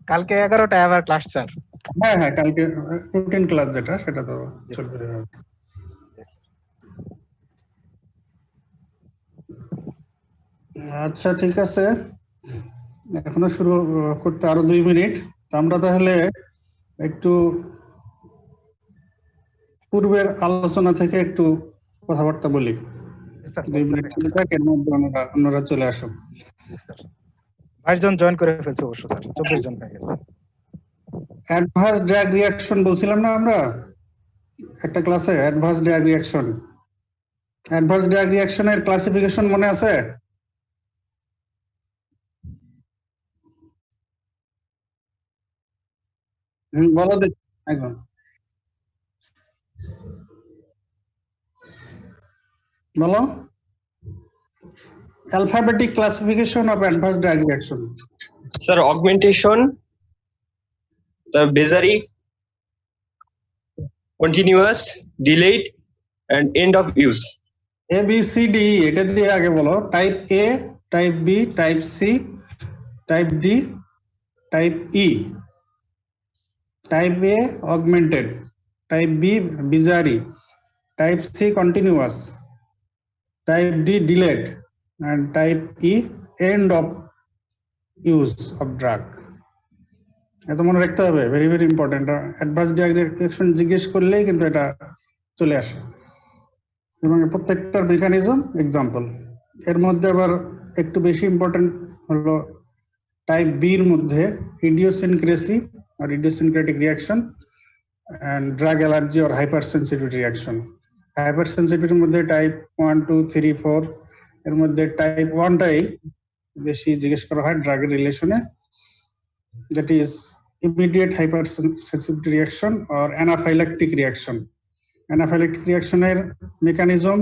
কালকে 11টায় আবার class sir. হ্যাঁ হ্যাঁ, কালকে রুটিন ক্লাস যেটা সেটা তো Yes, চলবে। Yes, আচ্ছা ঠিক আছে, এখনো শুরু করতে আরো 2 মিনিট। তো আমরা তাহলে একটু পূর্বের আলোচনা থেকে একটু কথাবার্তা বলি। Yes, sir, 2 মিনিট বলতে চলে পারেন, থাক, এর মধ্যে অন্যরা চলে আসুন। Yes, sir. 22 জন জয়েন করে ফেলছে অবশ্য স্যার, 24 জন হয়ে গেছে। অ্যাডভান্স ড্রাগ রিঅ্যাকশন বলছিলাম না আমরা একটা ক্লাসে, advance drug reaction. Advance drug রিঅ্যাকশনের ক্লাসিফিকেশন মনে আছে? বলো দেখি একদম, বলো। Alphabetic classification of adverse drug reaction. Sir, augmentation, the Bézary, continuous, delayed, and end of use. A, B, C, D, এটা দিয়ে আগে বলো। Type A, type B, type C, type D, type E। Type A augmented, type B Bézary, type C continuous, type D delayed, and type E end of use of drug. এত মনে রাখতে হবে, very very important. Advance drug reaction জিজ্ঞেস করলেই কিন্তু এটা চলে আসে, এবং প্রত্যেকটার মেকানিজম এক্সাম্পল। এর মধ্যে আবার একটু বেশি ইম্পর্টেন্ট হলো টাইপ বির মধ্যে ইডিওসিনক্রেসি আর idiosyncratic reaction and drug allergy or hypersensitivity reaction. হাইপার সেন্সিটিভিটির মধ্যে টাইপ 1, 2, 3, 4, এর মধ্যে টাইপ 1টাই বেশি জিজ্ঞেস করা হয় ড্রাগের রিলেশনে, that is immediate hypersensitivity reaction or anaphylactic reaction. Anaphylactic রিঅ্যাকশনের mechanism,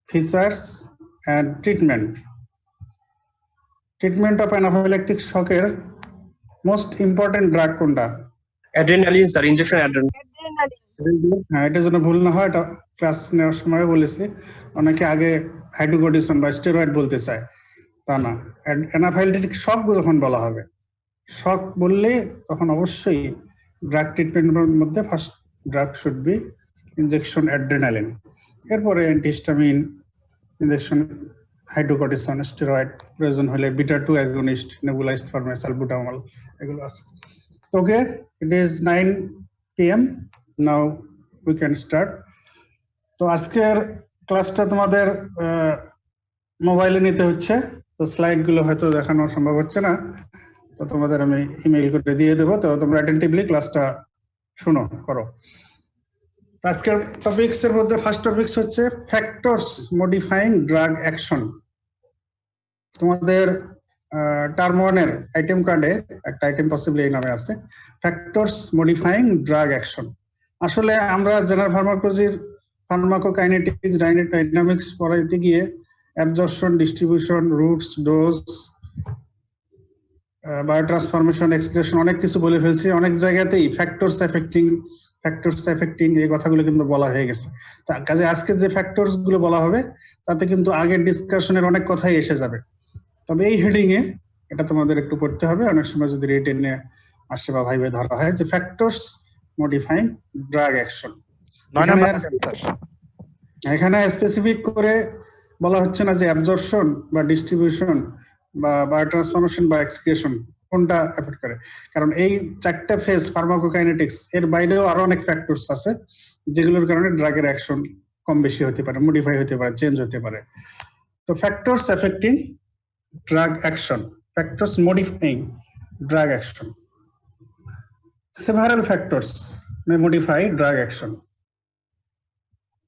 features and treatment. Treatment of anaphylactic শকের মোস্ট ইম্পর্টেন্ট ড্রাগ কোনটা? Adrenaline, sir, injection adrenaline. হ্যাঁ, এটা যেন ভুল না হয়, এটা ক্লাস নেওয়ার সময় বলেছি। অনেকে আগে হাইড্রোকোর্টিসন বা স্টেরয়েড বলতে চায়, তা না। অ্যানাফাইল্যাকটিক শক যখন বলা হবে, শক বললে তখন অবশ্যই ড্রাগ ট্রিটমেন্টের মধ্যে first drug should be injection adrenaline, এরপরে অ্যান্টিহিস্টামিন ইনজেকশন, হাইড্রোকর্টিসন, স্টেরয়েড, প্রয়োজন হলে বিটা 2 অ্যাগনিস্ট, নেবুলাইজড ফর্মে সালবুটামল, এগুলো আছে। Okay, it is 9 PM, now we can start. তো আজকের ক্লাসটা তোমাদের মোবাইলে নিতে হচ্ছে, তো স্লাইড গুলো হয়তো দেখানো সম্ভব হচ্ছে না, তো তোমাদের আমি ইমেইল করে দিয়ে দেবো, তো তোমরা অ্যাটেন্টিভলি ক্লাসটা শুনো, করো। আজকের টপিকস এর মধ্যে ফার্স্ট টপিকস হচ্ছে ফ্যাক্টরস মডিফাইং ড্রাগ অ্যাকশন। তোমাদের টার্ম 1-এর আইটেম কার্ডে একটা আইটেম পসিবলি এই নামে আছে, ফ্যাক্টরস মডিফাইং ড্রাগ অ্যাকশন। আসলে আমরা জেনারেল ফার্মাকোলজির ফার্মাকোকাইনেটিক্স, ডাইনামিক্স পড়াইতে গিয়ে absorption, distribution, roots, dose, biotransformation, excretion অনেক কিছু বলে ফেলছি। অনেক জায়গাতেই ফ্যাক্টরস এফেক্টিং এই কথাগুলো কিন্তু বলা হয়ে গেছে। তার কাজে আজকে যে ফ্যাক্টরস গুলো বলা হবে তাতে কিন্তু আগের ডিসকাশনের অনেক কথাই এসে যাবে। তবে এই হেডিং এ এটা তোমাদের একটু পড়তে হবে, অনেক সময় যদি রিটেনে আসে বা ভাইবে ধরা হয় যে ফ্যাক্টরস মডিফাইং ড্রাগ অ্যাকশন। এখানে স্পেসিফিক করে বলা হচ্ছে না যে অ্যাবজর্পশন বা ডিস্ট্রিবিউশন বা বায়োট্রান্সফরমেশন বা এক্সক্রিশন কোনটা এফেক্ট করে, কারণ এই 4টা ফেজ ফার্মাকোকাইনেটিক্স এর বাইরেও আরো অনেক ফ্যাক্টরস আছে যেগুলোর কারণে ড্রাগের অ্যাকশন কম বেশি হতে পারে, মডিফাই হতে পারে, চেঞ্জ হতে পারে। তো factors affecting drug action, factors modifying drug action. Several factors may modify drug action.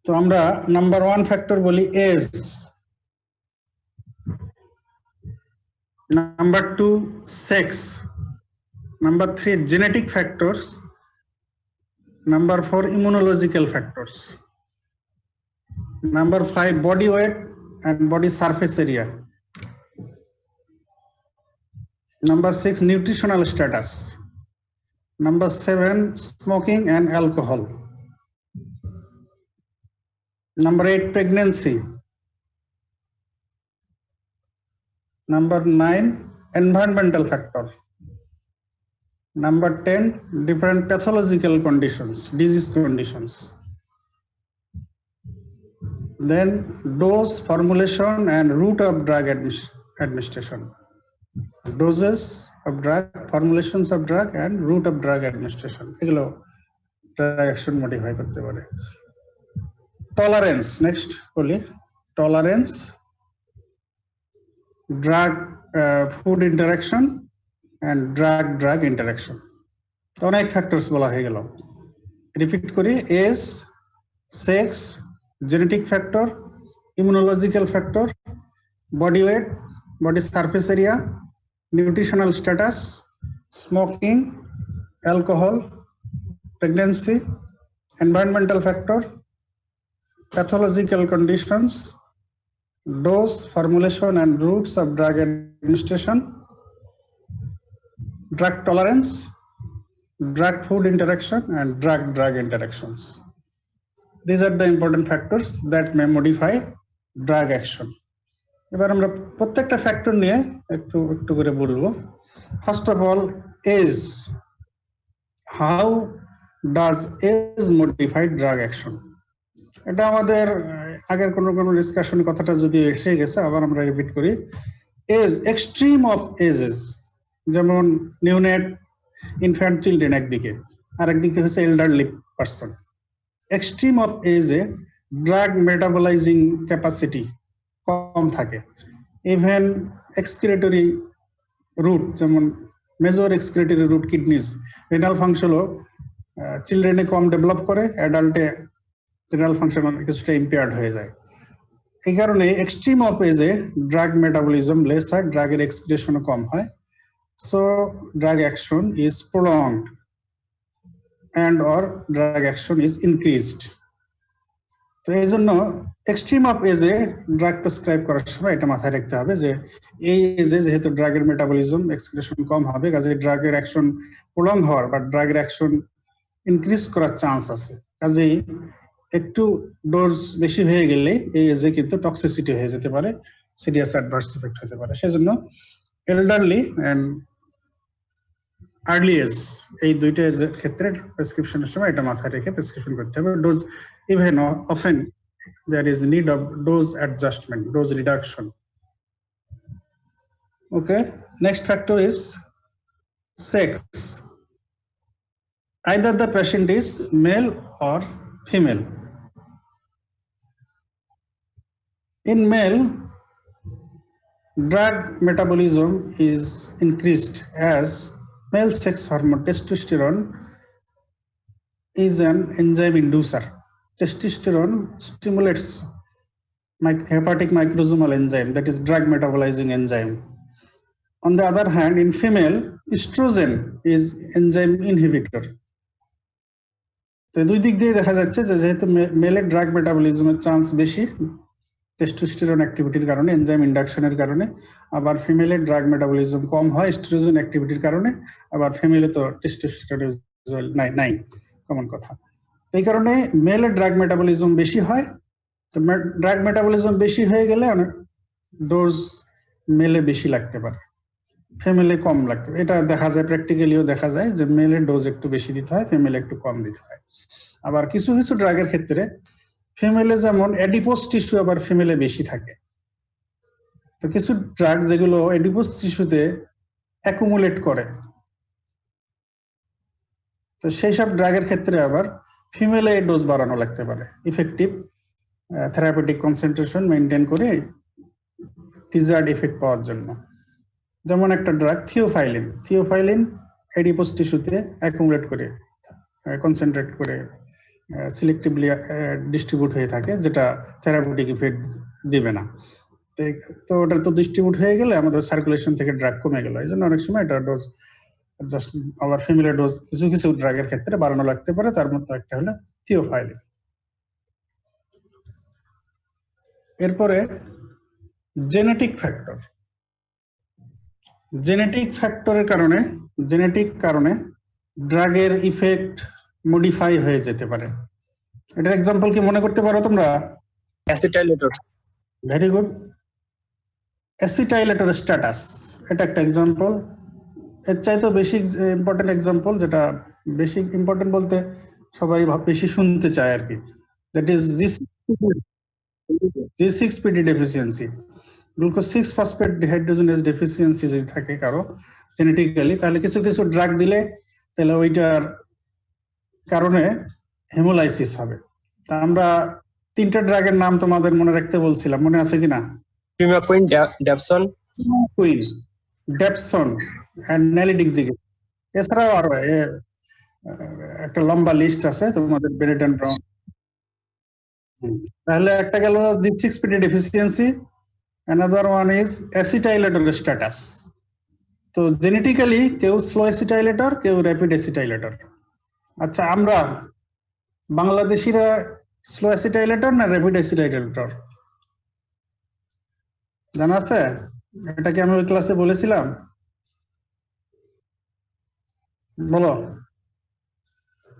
তো আমরা নাম্বার 1 ফ্যাক্টর বলি age, number 2 sex, number 3 genetic factors, number 4 immunological factors, number 5 body weight and body surface area, number 6 nutritional status, number 7 smoking and alcohol, number 8 pregnancy, number 9 environmental factor, Number 10, different pathological conditions, disease conditions. Then dose, formulation, and route of drug administration. Doses of drug, formulations of drug, and route of drug administration. এগুলো drug action modify করতে পারে। Tolerance, next বলি, tolerance, drug food interaction, and drug interaction. তো অনেক factors বলা হয়ে গেল। Repeat করি, age, sex, genetic factor, immunological factor, body weight, body surface area, nutritional status, smoking, alcohol, pregnancy, environmental factor, pathological conditions, dose, formulation, and routes of drug administration, drug tolerance, drug food interaction, and drug interactions. These are the important factors that may modify drug action. এবার আমরা প্রত্যেকটা factor নিয়ে একটু একটু করে বলবো। First of all, age. How does age modify drug action? এটা আমাদের আগের কোনো ডিসকাশন কথাটা যদি এসে গেছে, আবার আমরা রিপিট করি। এজ, এক্সট্রিম অফ এজেস, যেমন নিউনেট, ইনফ্যান্ট, চিলড্রেন একদিকে, আর একদিকে হচ্ছে এল্ডারলি পারসন। এক্সট্রিম অফ এজে ড্রাগ মেটাবলাইজিং ক্যাপাসিটি কম থাকে। ইভেন এক্সক্রিটরি রুট, যেমন major excretory route, kidneys, renal ফাংশনও চিলড্রেনে কম ডেভেলপ করে, অ্যাডাল্টে রেনাল ফাংশন কিছুটা ইম্পেয়ার্ড হয়ে যায়। এই কারণে এক্সট্রিম অফ এজে ড্রাগ মেটাবলিজম লেস হয়, ড্রাগের এক্সক্রিশনও কম হয়। So drug action is prolonged and or drug action is increased. তো এই জন্য এক্সট্রিম অফ এজে ড্রাগ প্রেসক্রাইব করার সময় এটা মাথায় রাখতে হবে যে এই এজে যেহেতু ড্রাগের মেটাবলিজম এক্সক্রিশন কম হবে, কাজে ড্রাগের অ্যাকশন প্রলং হওয়ার বা ড্রাগের অ্যাকশন ইনক্রিজ করার চান্স আছে। কাজেই একটু ডোজ বেশি হয়ে গেলে এই এজে কিন্তু টক্সিসিটি হয়ে যেতে পারে, সিরিয়াস অ্যাডভার্স ইফেক্ট হতে পারে। সেজন্য এল্ডারলি এন্ড আর্লি এজ, এই দুইটা এজের ক্ষেত্রে প্রেসক্রিপশনের সময় এটা মাথায় রেখে প্রেসক্রিপশন করতে হবে। Dose, even often there is need of dose adjustment, dose reduction. Okay, next factor is sex. Either the patient is male or female. In male, drug metabolism is increased as male sex hormone testosterone is an enzyme inducer. Testosterone stimulates hepatic microsomal enzyme, that is drug metabolizing enzyme. On the other hand, in female, estrogen is enzyme inhibitor. তো দুই দিক দিয়ে দেখা যাচ্ছে যে যেহেতু মেলের drug মেটাবলিজমের chance বেশি testosterone অ্যাক্টিভিটির কারণে, এনজাইম ইন্ডাকশনের কারণে, আবার ফিমেলের ড্রাগ মেটাবলিজম কম হয় এস্ট্রোজেন অ্যাক্টিভিটির কারণে, আবার ফিমেলে তো টেস্টোস্টেরন নাই কমন কথা। এই কারণে মেলের ড্রাগ মেটাবলিজম বেশি হয়। তো ড্রাগ মেটাবলিজম বেশি হয়ে গেলে ডোজ মেলে বেশি লাগতে পারে, ফিমেলে কম লাগতে পারে। এটা দেখা যায়, প্র্যাকটিক্যালিও দেখা যায় যে মেলের ডোজ একটু বেশি দিতে হয়, ফিমেলে একটু কম দিতে হয়। আবার কিছু কিছু ড্রাগের ক্ষেত্রে ফিমেলে যেমন অ্যাডিপোজ টিস্যু আবার ফিমেলে বেশি থাকে। তো কিছু ড্রাগ যেগুলো অ্যাডিপোজ টিস্যুতে অ্যাকুমুলেট করে, তো সেই সব ড্রাগের ক্ষেত্রে আবার ফিমেলে ডোজ বাড়ানো লাগতে পারে ইফেক্টিভ থেরাপিউটিক কনসেন্ট্রেশন মেনটেন করে ডিজায়ার্ড ইফেক্ট পাওয়ার জন্য। যেমন একটা ড্রাগ থিওফাইলিন অ্যাডিপোজ টিস্যুতে অ্যাকুমুলেট করে, কনসেন্ট্রেট করে সিলেক্টিভলি ডিস্ট্রিবিউট হয়ে থাকে, যেটা থেরাপিউটিক ইফেক্ট দিবে না। তো ওটা তো ডিস্ট্রিবিউট হয়ে গেলে আমাদের সার্কুলেশন থেকে ড্রাগ কমে গেল। এই জন্য অনেক সময় এটা ডোজ আবার ফিমেলের ডোজ কিছু কিছু ড্রাগের ক্ষেত্রে বাড়ানো লাগতে পারে। তার মধ্যে একটা হলো থিওফাইলিন। এরপরে জেনেটিক ফ্যাক্টর। জেনেটিক কারণে ড্রাগের ইফেক্ট মডিফাই হয়ে যেতে পারে। এটার এক্সাম্পল কি মনে করতে পারো তোমরা? Acetylator. Very good. Acetylator status, এটা একটা এক্সাম্পল। এর চাইতে বেশি ইম্পর্টেন্ট এক্সাম্পল, যেটা বেশি ইম্পর্টেন্ট বলতে সবাই বেশি শুনতে চায় আর কি, that is G6PD deficiency. Glucose 6 phosphate dehydrogenase deficiency যদি থাকে কারো জেনেটিক্যালি, তাহলে কিছু কিছু ড্রাগ দিলে তাহলে ওইটার কারণে হেমোলাইসিস হবে। তা আমরা 3টা ড্রাগের নাম তোমাদের মনে রাখতে বলছিলাম, মনে আছে কিনা? Primaquine, Dapsone, কুইন, ডেপসন এন্ড নেলিডিক্সিজিন। এছাড়াও আরো একটা লম্বা লিস্ট আছে তোমাদের বেনেডন ব্রাউন। তাহলে একটা গেল G6PD deficiency, another one is acetylator status. তো জেনেটিক্যালি কেউ স্লো অ্যাসিটাইলেটর, কেউ র্যাপিড অ্যাসিটাইলেটর। আচ্ছা, আমরা বাংলাদেশিরা স্লো অ্যাসিটাইলেটর না র্যাপিড অ্যাসিটাইলেটর জানা আছে? এটা কি আমি ওই ক্লাসে বলেছিলাম? বলো,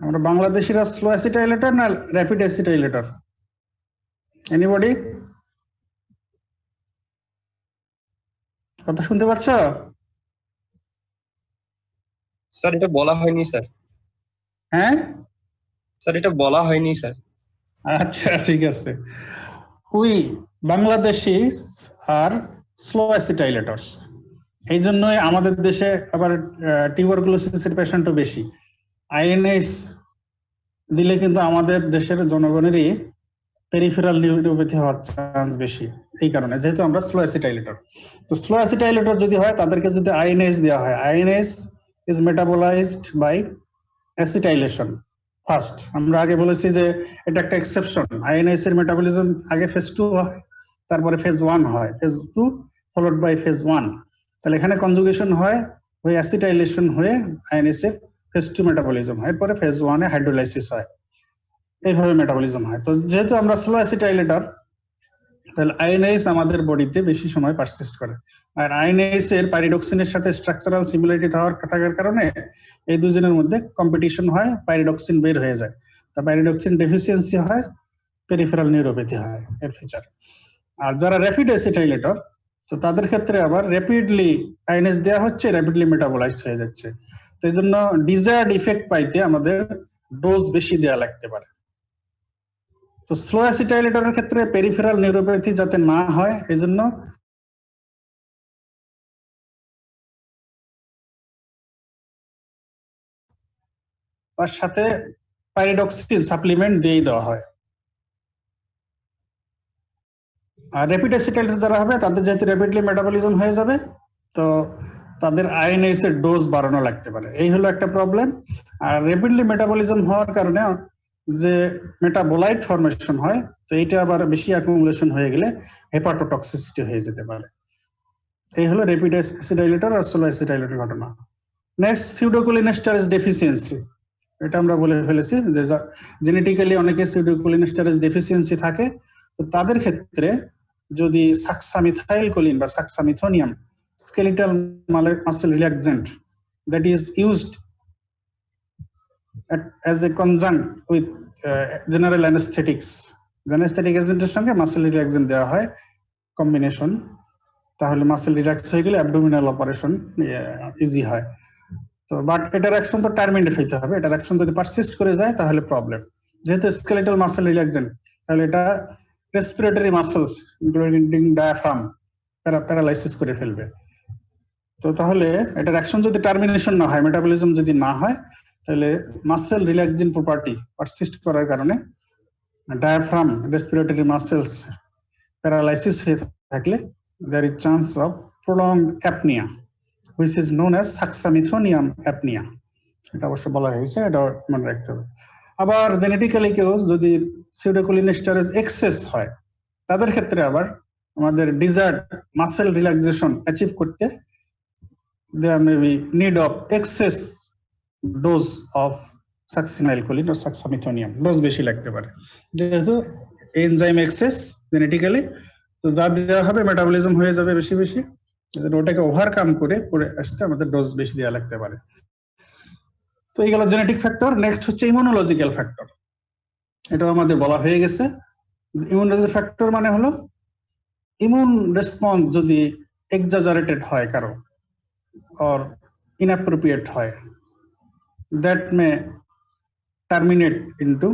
আমরা বাংলাদেশিরা স্লো অ্যাসিটাইলেটর না র্যাপিড অ্যাসিটাইলেটর? এনিবডি কথা শুনতে পাচ্ছ? স্যার এটা বলা হয়নি স্যার। হ্যাঁ স্যার এটা বলা হয়নি স্যার। আচ্ছা ঠিক আছে। উই বাংলাদেশি আর স্লো অ্যাসিটাইলেটরস, এই জন্যই আমাদের দেশে আবার টিউবারকুলোসিসের পেশেন্টও বেশি। আইএনএস দিলে কিন্তু আমাদের দেশের জনগণেরই পেরিফেরাল নিউরোপ্যাথি হওয়ার চান্স বেশি, এই কারণে যেহেতু আমরা স্লো অ্যাসিটাইলেটর। তো স্লো অ্যাসিটাইলেটর যদি হয়, তাদেরকে যদি আইএনএস দেওয়া হয়, INS is metabolised by acetylation first. আমরা আগে বলেছি যে এটা একটা এক্সেপশন, আইএনএস এর মেটাবলিজম আগে ফেজ 2 হয়, তারপরে ফেজ 1 হয়, ফেজ 2 ফলোড বাই ফেজ 1। তাহলে এখানে কনজুগেশন হয়, ওই অ্যাসিটাইলেশন হয়ে আইএনএস এর ফেজ 2 মেটাবলিজম হয়, পরে ফেজ 1 এ হাইড্রোলাইসিস হয়, এইভাবে মেটাবলিজম হয়। তো যেহেতু আমরা স্লো অ্যাসিটাইলেটর, তাহলে আইএনএস আমাদের বডিতে বেশি সময় পারসিস্ট করে। আর আইএনএস এর পাইরিডক্সিনের সাথে স্ট্রাকচারাল সিমিলারিটি থাকার কারণে এই দুজনের মধ্যে কম্পিটিশন হয়, পাইরিডক্সিন বের হয়ে যায়। তা পাইরিডক্সিন ডেফিসিয়েন্সি হয়, পেরিফেরাল নিউরোপ্যাথি হয় এর ফিচার। আর যারা র্যাপিড অ্যাসিটাইলেটর, তো তাদের ক্ষেত্রে আবার র্যাপিডলি আইএনএস দেওয়া হচ্ছে, র্যাপিডলি মেটাবোলাইজড হয়ে যাচ্ছে। তো এই জন্য ডিজায়ার্ড ইফেক্ট পাইতে আমাদের ডোজ বেশি দেওয়া লাগতে পারে। তো স্লো অ্যাসিটাইলেটরের ক্ষেত্রে পেরিফেরাল নিউরোপ্যাথি যাতে না হয়, এজন্য তার সাথে পাইরিডক্সিন সাপ্লিমেন্ট দিয়ে দেওয়া হয়। আর র্যাপিড অ্যাসিটাইলেটর যারা হবে, তাদের যেহেতু র্যাপিডলি মেটাবলিজম হয়ে যাবে, তো তাদের আইএনএস এর ডোজ বাড়ানো লাগতে পারে, এই হলো একটা প্রবলেম। আর র্যাপিডলি মেটাবলিজম হওয়ার কারণে যে মেটাবোলাইট ফরমেশন হয়, তো এইটা আবার বেশি অ্যাকুমুলেশন হয়ে গেলে হেপাটোটক্সিসিটি হয়ে যেতে পারে। এই হলো র্যাপিড অ্যাসিটাইলেটর আর স্লো অ্যাসিটাইলেটর ঘটনা। Next, pseudocholinesterase deficiency. এটা আমরা বলে ফেলেছি যে জেনেটিক্যালি অনেকে সিউডোকোলিনেস্টারেজ ডেফিসিয়েন্সি থাকে। তো তাদের ক্ষেত্রে যদি সাক্সামিথাইলকোলিন বা suxamethonium skeletal muscle relaxant that is used as a conjunct with general anesthetics, anesthetic এজেন্টের সঙ্গে মাসেল রিল্যাক্সেন্ট দেওয়া হয় কম্বিনেশন, তাহলে মাসেল রিল্যাক্স হয়ে গেলে অ্যাবডোমিনাল অপারেশন ইজি হয়। তো বাট এটার অ্যাকশন তো টার্মিনেট হইতে হবে, এটার অ্যাকশন যদি পারসিস্ট করে যায় তাহলে প্রবলেম। যেহেতু স্কেলেটাল মাসেল রিল্যাক্সেন্ট, তাহলে এটা respiratory muscles including diaphragm paralysis করে ফেলবে। তো তাহলে এটার অ্যাকশন যদি টার্মিনেশন না হয়, মেটাবলিজম যদি না হয়, তাহলে মাসেল রিল্যাক্সিন প্রপার্টি পারসিস্ট করার কারণে ডায়াফ্রাম রেসপিরেটরি মাসেলস প্যারালাইসিস হয়ে থাকলে there is chance of prolonged apnea which is known as succinylchoanium apnea। এটা অবশ্য বলা হয়েছে, এটা মনে রাখতে হবে। আবার জেনেটিক্যালি কেউ যদি সিউডোকোলিনেস্টারেজ এক্সেস হয়, তাদের ক্ষেত্রে আবার আমাদের ডিজায়ার্ড মাসেল রিল্যাক্সেশন অ্যাচিভ করতে there may be need of excess dose of succinylcholine or succinylchoanium, dose বেশি লাগতে পারে যেহেতু এনজাইম এক্সেস জেনেটিক্যালি। তো যা দেওয়া হবে মেটাবলিজম হয়ে যাবে বেশি বেশি, ওটাকে ওভারকাম করে আসতে আমাদের ডোজ বেশি দেওয়া লাগতে পারে। তো এই গেল জেনেটিক ফ্যাক্টর। নেক্সট হচ্ছে ইমিউনোলজিক্যাল ফ্যাক্টর, এটাও আমাদের বলা হয়ে গেছে। ইমিউনোলজি ফ্যাক্টর মানে হলো ইমিউন রেসপন্স যদি এক্সাজারেটেড হয় কারো, or inappropriate হয়, that may terminate into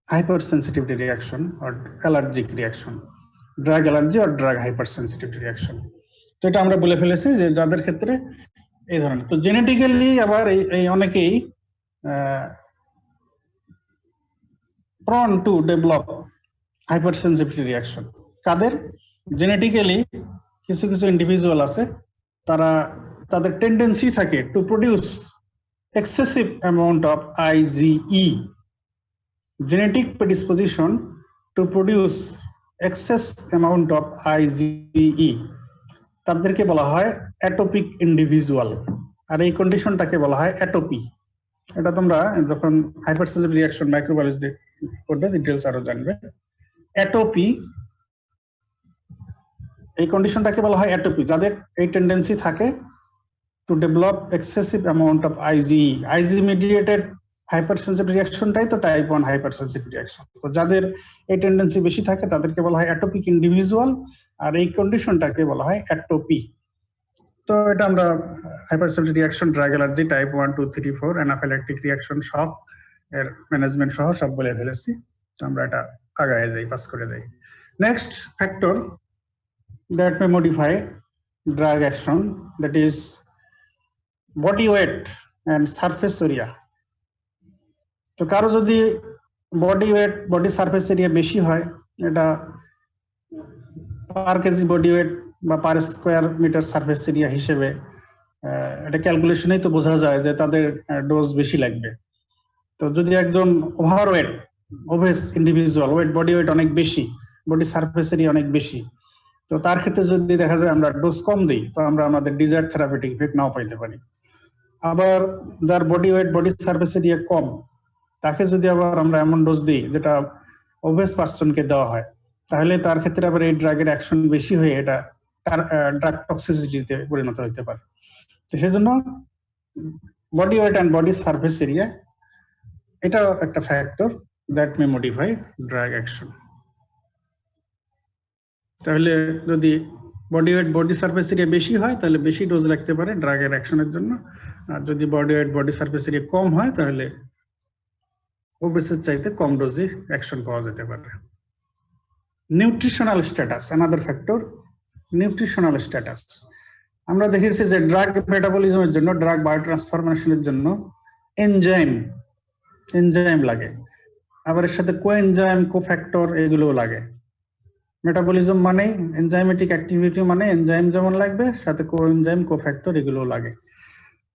hypersensitivity reaction or allergic reaction, drug allergy or drug hypersensitivity reaction. তো এটা আমরা বলে ফেলেছি যে যাদের ক্ষেত্রে এই ধরনের। তো জেনেটিক্যালি আবার এই অনেকেই prone to develop hypersensitivity reaction. কাদের? জেনেটিক্যালি কিছু কিছু ইন্ডিভিজুয়াল আছে, তারা তাদের টেন্ডেন্সি থাকে to produce excessive amount of IgE, genetic predisposition to produce excess amount of IgE, তাদেরকে বলা হয় অ্যাটোপিক ইন্ডিভিজুয়াল। আর এই কন্ডিশনটাকে বলা হয় অ্যাটোপি। এটা তোমরা যখন হাইপারসেন্সিটিভ রিঅ্যাকশন মাইক্রোবায়োলজি পড়বে ডিটেইলস আরো জানবে। অ্যাটোপি, এই কন্ডিশনটাকে বলা হয় অ্যাটোপি, যাদের এই টেন্ডেন্সি থাকে to develop excessive amount of IgE। IgE mediated hypersensitive রিঅ্যাকশনটাই তো টাইপ 1 হাইপারসেন্সিটিভ রিঅ্যাকশন। তো যাদের এই টেন্ডেন্সি বেশি থাকে তাদেরকে বলা হয় অ্যাটোপিক ইন্ডিভিজুয়াল, আর এই কন্ডিশনটাকে বলা হয় অ্যাটোপি। তো এটা আমরা hypersensitive reaction, drug allergy, type 1, 2, 3, 4, anaphylactic reaction সব এর ম্যানেজমেন্ট সহ সব বলে ফেলেছি। তো আমরা এটা আগায় যাই, পাস করে যাই। Next factor that may modify drug action, that is body weight and surface area. তো কারো যদি body weight, body surface area বেশি হয়, এটা পার কেজি বডি ওয়েট বা per square metre surface area হিসেবে এটা ক্যালকুলেশনেই তো বোঝা যায় যে তাদের ডোজ বেশি লাগবে। তো যদি একজন overweight, obeys individual, wait body weight অনেক বেশি, বডি সারফেস এরিয়া অনেক বেশি, তো তার ক্ষেত্রে যদি দেখা যায় আমরা ডোজ কম দিই, তো আমরা আমাদের ডিজায়ার্ড থেরাপিউটিক ইফেক্ট নাও পাইতে পারি। আবার যার body weight, body surface area কম, তাকে যদি আবার আমরা এমন ডোজ দিই যেটা ওবেস পার্সনকে দেওয়া হয়, তাহলে তার ক্ষেত্রে আবার এই ড্রাগের অ্যাকশন বেশি হয়ে এটা তার ড্রাগ টক্সিসিটিতে পরিণত হতে পারে। তো সেজন্য body weight and body surface area এটাও একটা factor that may modify drug action. তাহলে যদি body weight, body surface area বেশি হয় তাহলে বেশি ডোজ লাগতে পারে ড্রাগের অ্যাকশনের জন্য, আর যদি body weight, body surface area কম হয় তাহলে ওবেসের চাইতে কম ডোজে অ্যাকশন পাওয়া যেতে পারে। Nutritional status, another factor, nutritional status. আমরা দেখেছি যে ড্রাগ মেটাবলিজমের জন্য, ড্রাগ বায়োট্রান্সফরমেশনের জন্য এনজাইম লাগে, আবার এর সাথে কোএনজাইম, কোফ্যাক্টর এগুলোও লাগে। মেটাবলিজম মানে এনজাইমেটিক অ্যাক্টিভিটি, মানে এনজাইম যেমন লাগবে সাথে কোএনজাইম, কোফ্যাক্টর এগুলোও লাগে।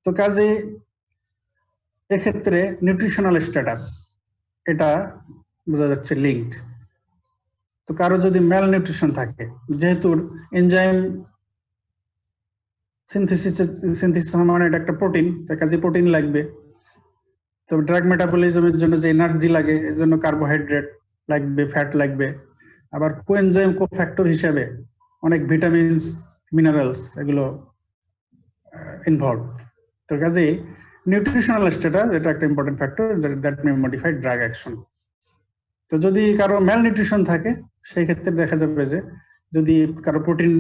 তো কাজে এক্ষেত্রে নিউট্রিশনাল স্ট্যাটাস এটা বোঝা যাচ্ছে লিঙ্কড। তো কারো যদি ম্যাল নিউট্রিশন থাকে, যেহেতু এনজাইম সিনথেসিস মানে এটা একটা প্রোটিন, তার কাজে প্রোটিন লাগবে। তো ড্রাগ মেটাবলিজমের জন্য যে এনার্জি লাগে, এর জন্য কার্বোহাইড্রেট লাগবে, ফ্যাট লাগবে। আবার কোএনজাইম, কোফ্যাক্টর হিসেবে অনেক ভিটামিনস, মিনারেলস এগুলো ইনভলভ। তো কাজে নিউট্রিশনাল স্ট্যাটাস এটা একটা important factor that may modify drug action. তো যদি কারো ম্যাল নিউট্রিশন থাকে, সেই ক্ষেত্রে দেখা যাবে যে যদি কারো প্রোটিন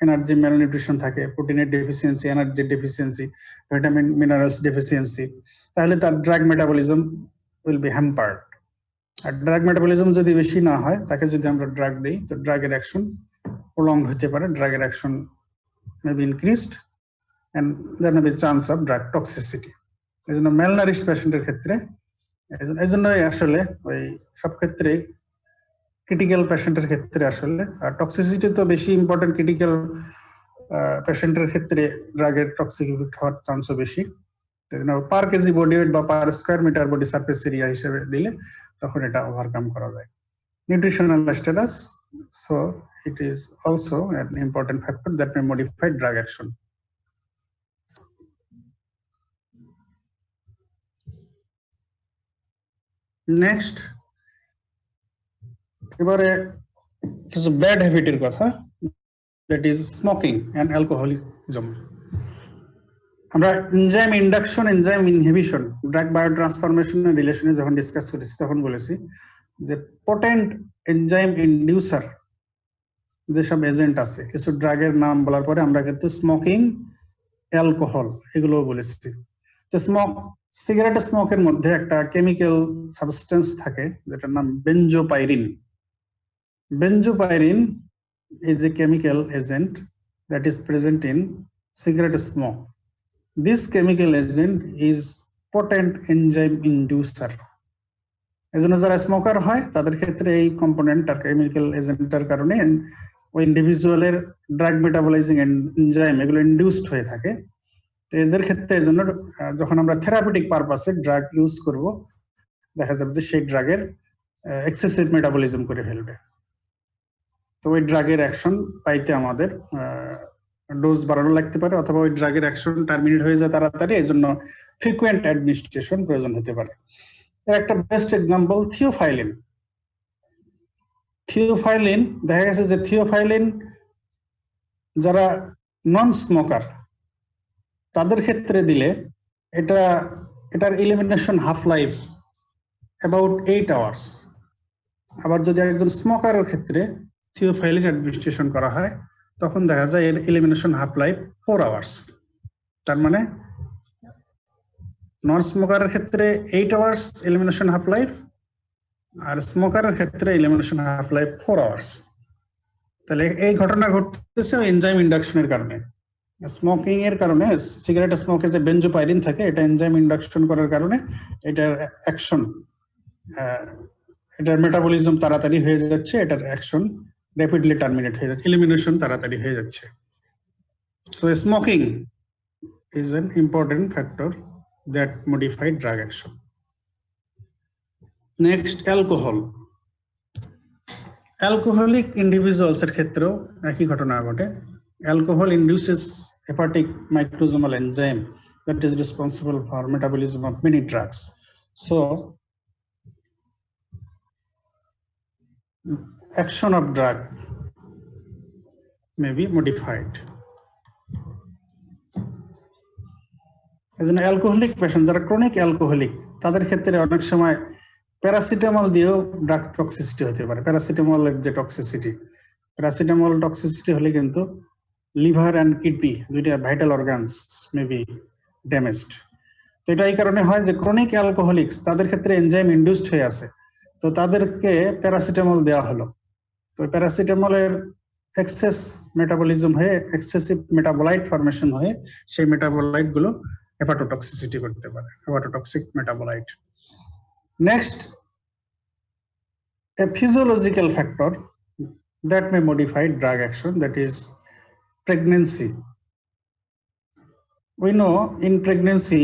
এনার্জি ম্যাল নিউট্রিশন থাকে, প্রোটিনের ডেফিসিয়েন্সি, এনার্জির ডেফিসিয়েন্সি, ভিটামিন মিনারেলস ডেফিসিয়েন্সি, তাহলে তার drug metabolism will be hampered. আর ড্রাগ মেটাবলিজম যদি বেশি না হয়, তাকে যদি আমরা ড্রাগ দিই, তো ড্রাগের অ্যাকশন প্রলং হতে পারে, ড্রাগের action may be increased and there may be chance of drug toxicity. এই জন্য ম্যালনারিশ পেশেন্টের ক্ষেত্রে, এই জন্যই আসলে ওই সব ক্ষেত্রে ক্রিটিক্যাল পেশেন্টের ক্ষেত্রে আসলে, আর টক্সিসিটি তো বেশি ইম্পর্টেন্ট ক্রিটিক্যাল পেশেন্টের ক্ষেত্রে, ড্রাগের টক্সিক ইফেক্ট হওয়ার চান্সও বেশি। পার কেজি বডি ওয়েট বা per square metre body surface area হিসেবে দিলে তখন এটা ওভারকাম করা যায়। Nutritional status, so it is also an important factor that may modify drug action. Next, এবারে কিছু ব্যাড হ্যাবিটের কথা, that is smoking and alcoholism. আমরা enzyme induction, enzyme inhibition, drug বায়োট্রান্সফরমেশনের রিলেশনে যখন ডিসকাস করেছি তখন বলেছি যে পোটেন্ট এনজাইম ইনডিউসার যেসব এজেন্ট আছে, কিছু ড্রাগের নাম বলার পরে আমরা কিন্তু স্মোকিং অ্যালকোহল এগুলো বলেছি। তো সিগারেট স্মোকের মধ্যে একটা কেমিক্যাল সাবস্টেন্স থাকে যেটার নাম benzopyrene. Benzopirin is a chemical agent that is present in cigarette smoke. This chemical agent is potent enzyme inducer. এজন্য যারা স্মোকার হয় তাদের ক্ষেত্রে এই কম্পোনেন্ট আর কেমিক্যাল এজেন্টের কারণে ওই ইন্ডিভিজুয়ালের ড্রাগ মেটাবলাইজিং এনজাইম এগুলো ইনডিউসড হয়ে থাকে। তো এদের ক্ষেত্রে এজন্য যখন আমরা থেরাপিউটিক পারপাসে ড্রাগ ইউজ করব, দেখা যাবে যে সেই ড্রাগের এক্সেসিভ মেটাবলিজম করে ফেলবে। তো ওই ড্রাগের অ্যাকশন পাইতে আমাদের ডোজ বাড়ানো লাগতে পারে, অথবা ওই ড্রাগের অ্যাকশন টার্মিনেট হয়ে যায় তাড়াতাড়ি, এই জন্য ফ্রিকুয়েন্ট অ্যাডমিনিস্ট্রেশন প্রয়োজন হতে পারে। এর একটা বেস্ট এক্সাম্পল থিওফাইলিন। থিওফাইলিন দেখা গেছে যে থিওফাইলিন যারা নন স্মোকার তাদের ক্ষেত্রে দিলে এটার elimination half life about 8 hours. আবার যদি একজন স্মোকারের ক্ষেত্রে থিওফাইলিন অ্যাডমিনিস্ট্রেশন করা হয় তখন দেখা যায় এর এলিমিনেশন হাফ লাইফ 4 আওয়ার্স। তার মানে নন স্মোকারের ক্ষেত্রে 8 আওয়ার্স এলিমিনেশন হাফ লাইফ, আর স্মোকারের ক্ষেত্রে এলিমিনেশন হাফ লাইফ 4 আওয়ার্স। তাহলে এই ঘটনা ঘটতেছে এনজাইম ইন্ডাকশনের কারণে। স্মোকিং এর কারণে সিগারেট স্মোকে যে বেনজোপাইরিন থাকে এটা এনজাইম ইন্ডাকশন করার কারণে এটার অ্যাকশন, এটার মেটাবলিজম তাড়াতাড়ি হয়ে যাচ্ছে, এটার অ্যাকশন র্যাপিডলি টার্মিনেট হয়ে যাচ্ছে, এলিমিনেশন তাড়াতাড়ি হয়ে যাচ্ছে। So smoking is an important factor that modify drug action. Next, alcohol. Alcoholic individuals এর ক্ষেত্রেও একই ঘটনা ঘটে। Alcohol induces hepatic microsomal enzyme that is responsible for metabolism of many drugs. So, action of drug may be modified. এজন্য alcoholic patient যারা chronic alcoholic তাদের ক্ষেত্রে অনেক সময় প্যারাসিটামল দিয়েও ড্রাগ টক্সিসিটি হতে পারে। প্যারাসিটামলের যে টক্সিসিটি, প্যারাসিটামল টক্সিসিটি হলে কিন্তু লিভার অ্যান্ড কিডনি দুইটা vital organs may be damaged. তো এটা এই কারণে হয় যে ক্রনিক অ্যালকোহলিক্স তাদের ক্ষেত্রে এনজাইম ইনডিউসড হয়ে আছে, তো তাদেরকে প্যারাসিটামল দেওয়া হলো। তো প্যারাসিটামলের এক্সেস মেটাবলিজম হয়ে এক্সেসিভ মেটাবোলাইট ফর্মেশন হয়ে সেই মেটাবোলাইট গুলো hepatotoxicity করতে পারে, hepatotoxic metabolite. Next, a physiological factor that may modify drug action, that is pregnancy. We know in pregnancy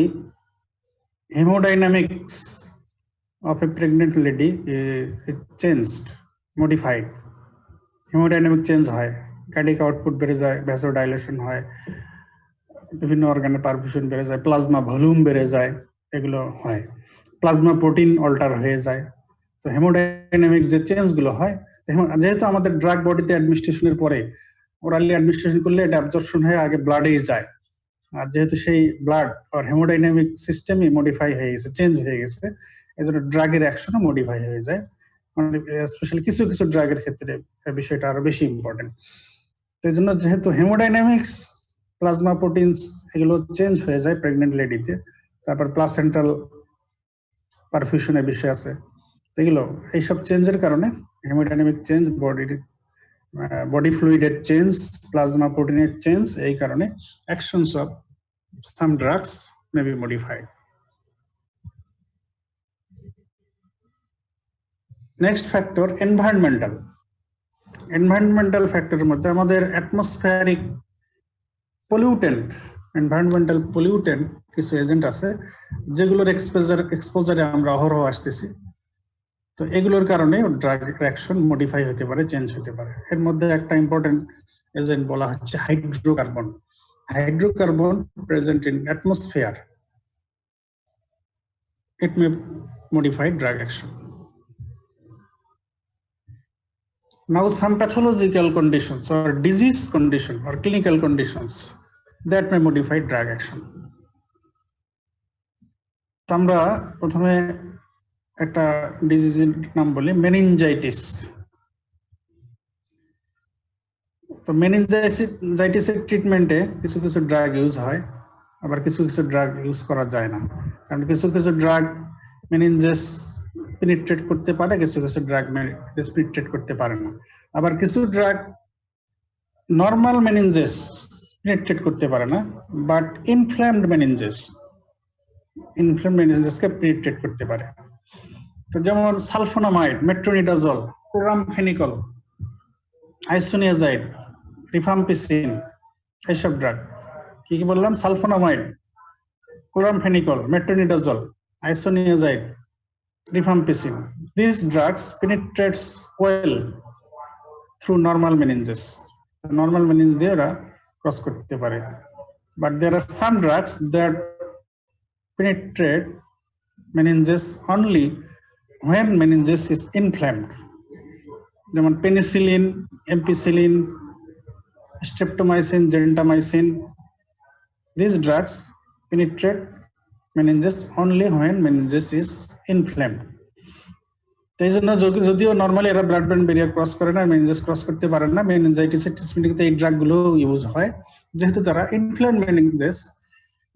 hemodynamics of a pregnant lady is changed, modified. Hemodynamic change হয়, cardiac output বেড়ে যায়, vasodilation হয়, বিভিন্ন অর্গানে perfusion বেড়ে যায়, plasma volume বেড়ে যায়, এগুলো হয়। প্লাজমা প্রোটিন অল্টার হয়ে যায়। তো হেমোডাইনামিক যে চেঞ্জ গুলো হয়, যেহেতু আমাদের ড্রাগ বডিতে অ্যাডমিনিস্ট্রেশনের পরে ওরালি অ্যাডমিনিস্ট্রেশন করলে এটা অ্যাবজর্পশন হয়ে আগে ব্লাডেই যায়, আর যেহেতু সেই ব্লাড আর হেমোডাইনামিক সিস্টেমই মডিফাই হয়ে গেছে, চেঞ্জ হয়ে গেছে, এজন্য ড্রাগের অ্যাকশনও মডিফাই হয়ে যায়। মানে স্পেশালি কিছু কিছু ড্রাগের ক্ষেত্রে বিষয়টা আরো বেশি ইম্পর্টেন্ট। তো এই জন্য যেহেতু হেমোডাইনামিক্স, প্লাজমা প্রোটিনস এগুলো চেঞ্জ হয়ে যায় প্রেগনেন্ট লেডিতে, তারপর প্লাসেন্টাল পারফিউশনের বিষয় আছে, এগুলো এইসব চেঞ্জের কারণে হেমোডাইনামিক চেঞ্জ, বডি ফ্লুইডের চেঞ্জ, প্লাজমা প্রোটিনের চেঞ্জ, এই কারণে actions of some drugs may be modified. Next factor environmental. Environmental ফ্যাক্টরের মধ্যে আমাদের অ্যাটমসফিয়ারিক পলিউটেন্ট, এনভায়রনমেন্টাল পলিউটেন্ট কিছু এজেন্ট আছে যেগুলোর এক্সপোজারে আমরা অহরহ আসতেছি। তো এগুলোর কারণে ড্রাগ অ্যাকশন মডিফাই হতে পারে, চেঞ্জ হতে পারে। এর মধ্যে একটা ইম্পর্টেন্ট এজেন্ট বলা হচ্ছে hydrocarbon. Hydrocarbon present in atmosphere, it May modify drug action. Now some pathological conditions or disease condition or clinical conditions that may modify drug action. আমরা প্রথমে একটা ডিজিজের নাম বলি মেনিনজাইটিস। তো মেনিনজাইটিসের ট্রিটমেন্টে কিছু কিছু ড্রাগ ইউজ হয়, আবার কিছু কিছু ড্রাগ ইউজ করা যায় না, কারণ কিছু কিছু ড্রাগ মেনিনজাস পেনিট্রেট করতে পারে, কিছু কিছু ড্রাগ পেনিট্রেট করতে পারে না। আবার কিছু ড্রাগ নর্মাল মেনিনজাস পেনিট্রেট করতে পারে না, বাট ইনফ্ল্যামড মেনিনজাসকে পেনিট্রেট করতে পারে। তো যেমন sulphonamide, metronidazole, chloramphenicol, isoniazid, rifampicin, এইসব ড্রাগ কি কি বললাম? Sulphonamide, chloramphenicol, metronidazole, isoniazid, rifampicin. These drugs penetrates well through normal meninges. Normal meninges দিয়ে ওরা ক্রস করতে পারে। But there are some drugs that penetrate meninges only when meninges is inflamed. যেমন penicillin, ampicillin, streptomycin, gentamicin. These drugs penetrate meninges only when meninges is inflamed. এই জন্য যদিও normally এরা blood brain barrier cross করে না, মেনিনজাস cross করতে পারে না, মেনিনজাইটিসের ট্রিটমেন্টে এই ড্রাগ গুলো ইউজ হয়, যেহেতু তারা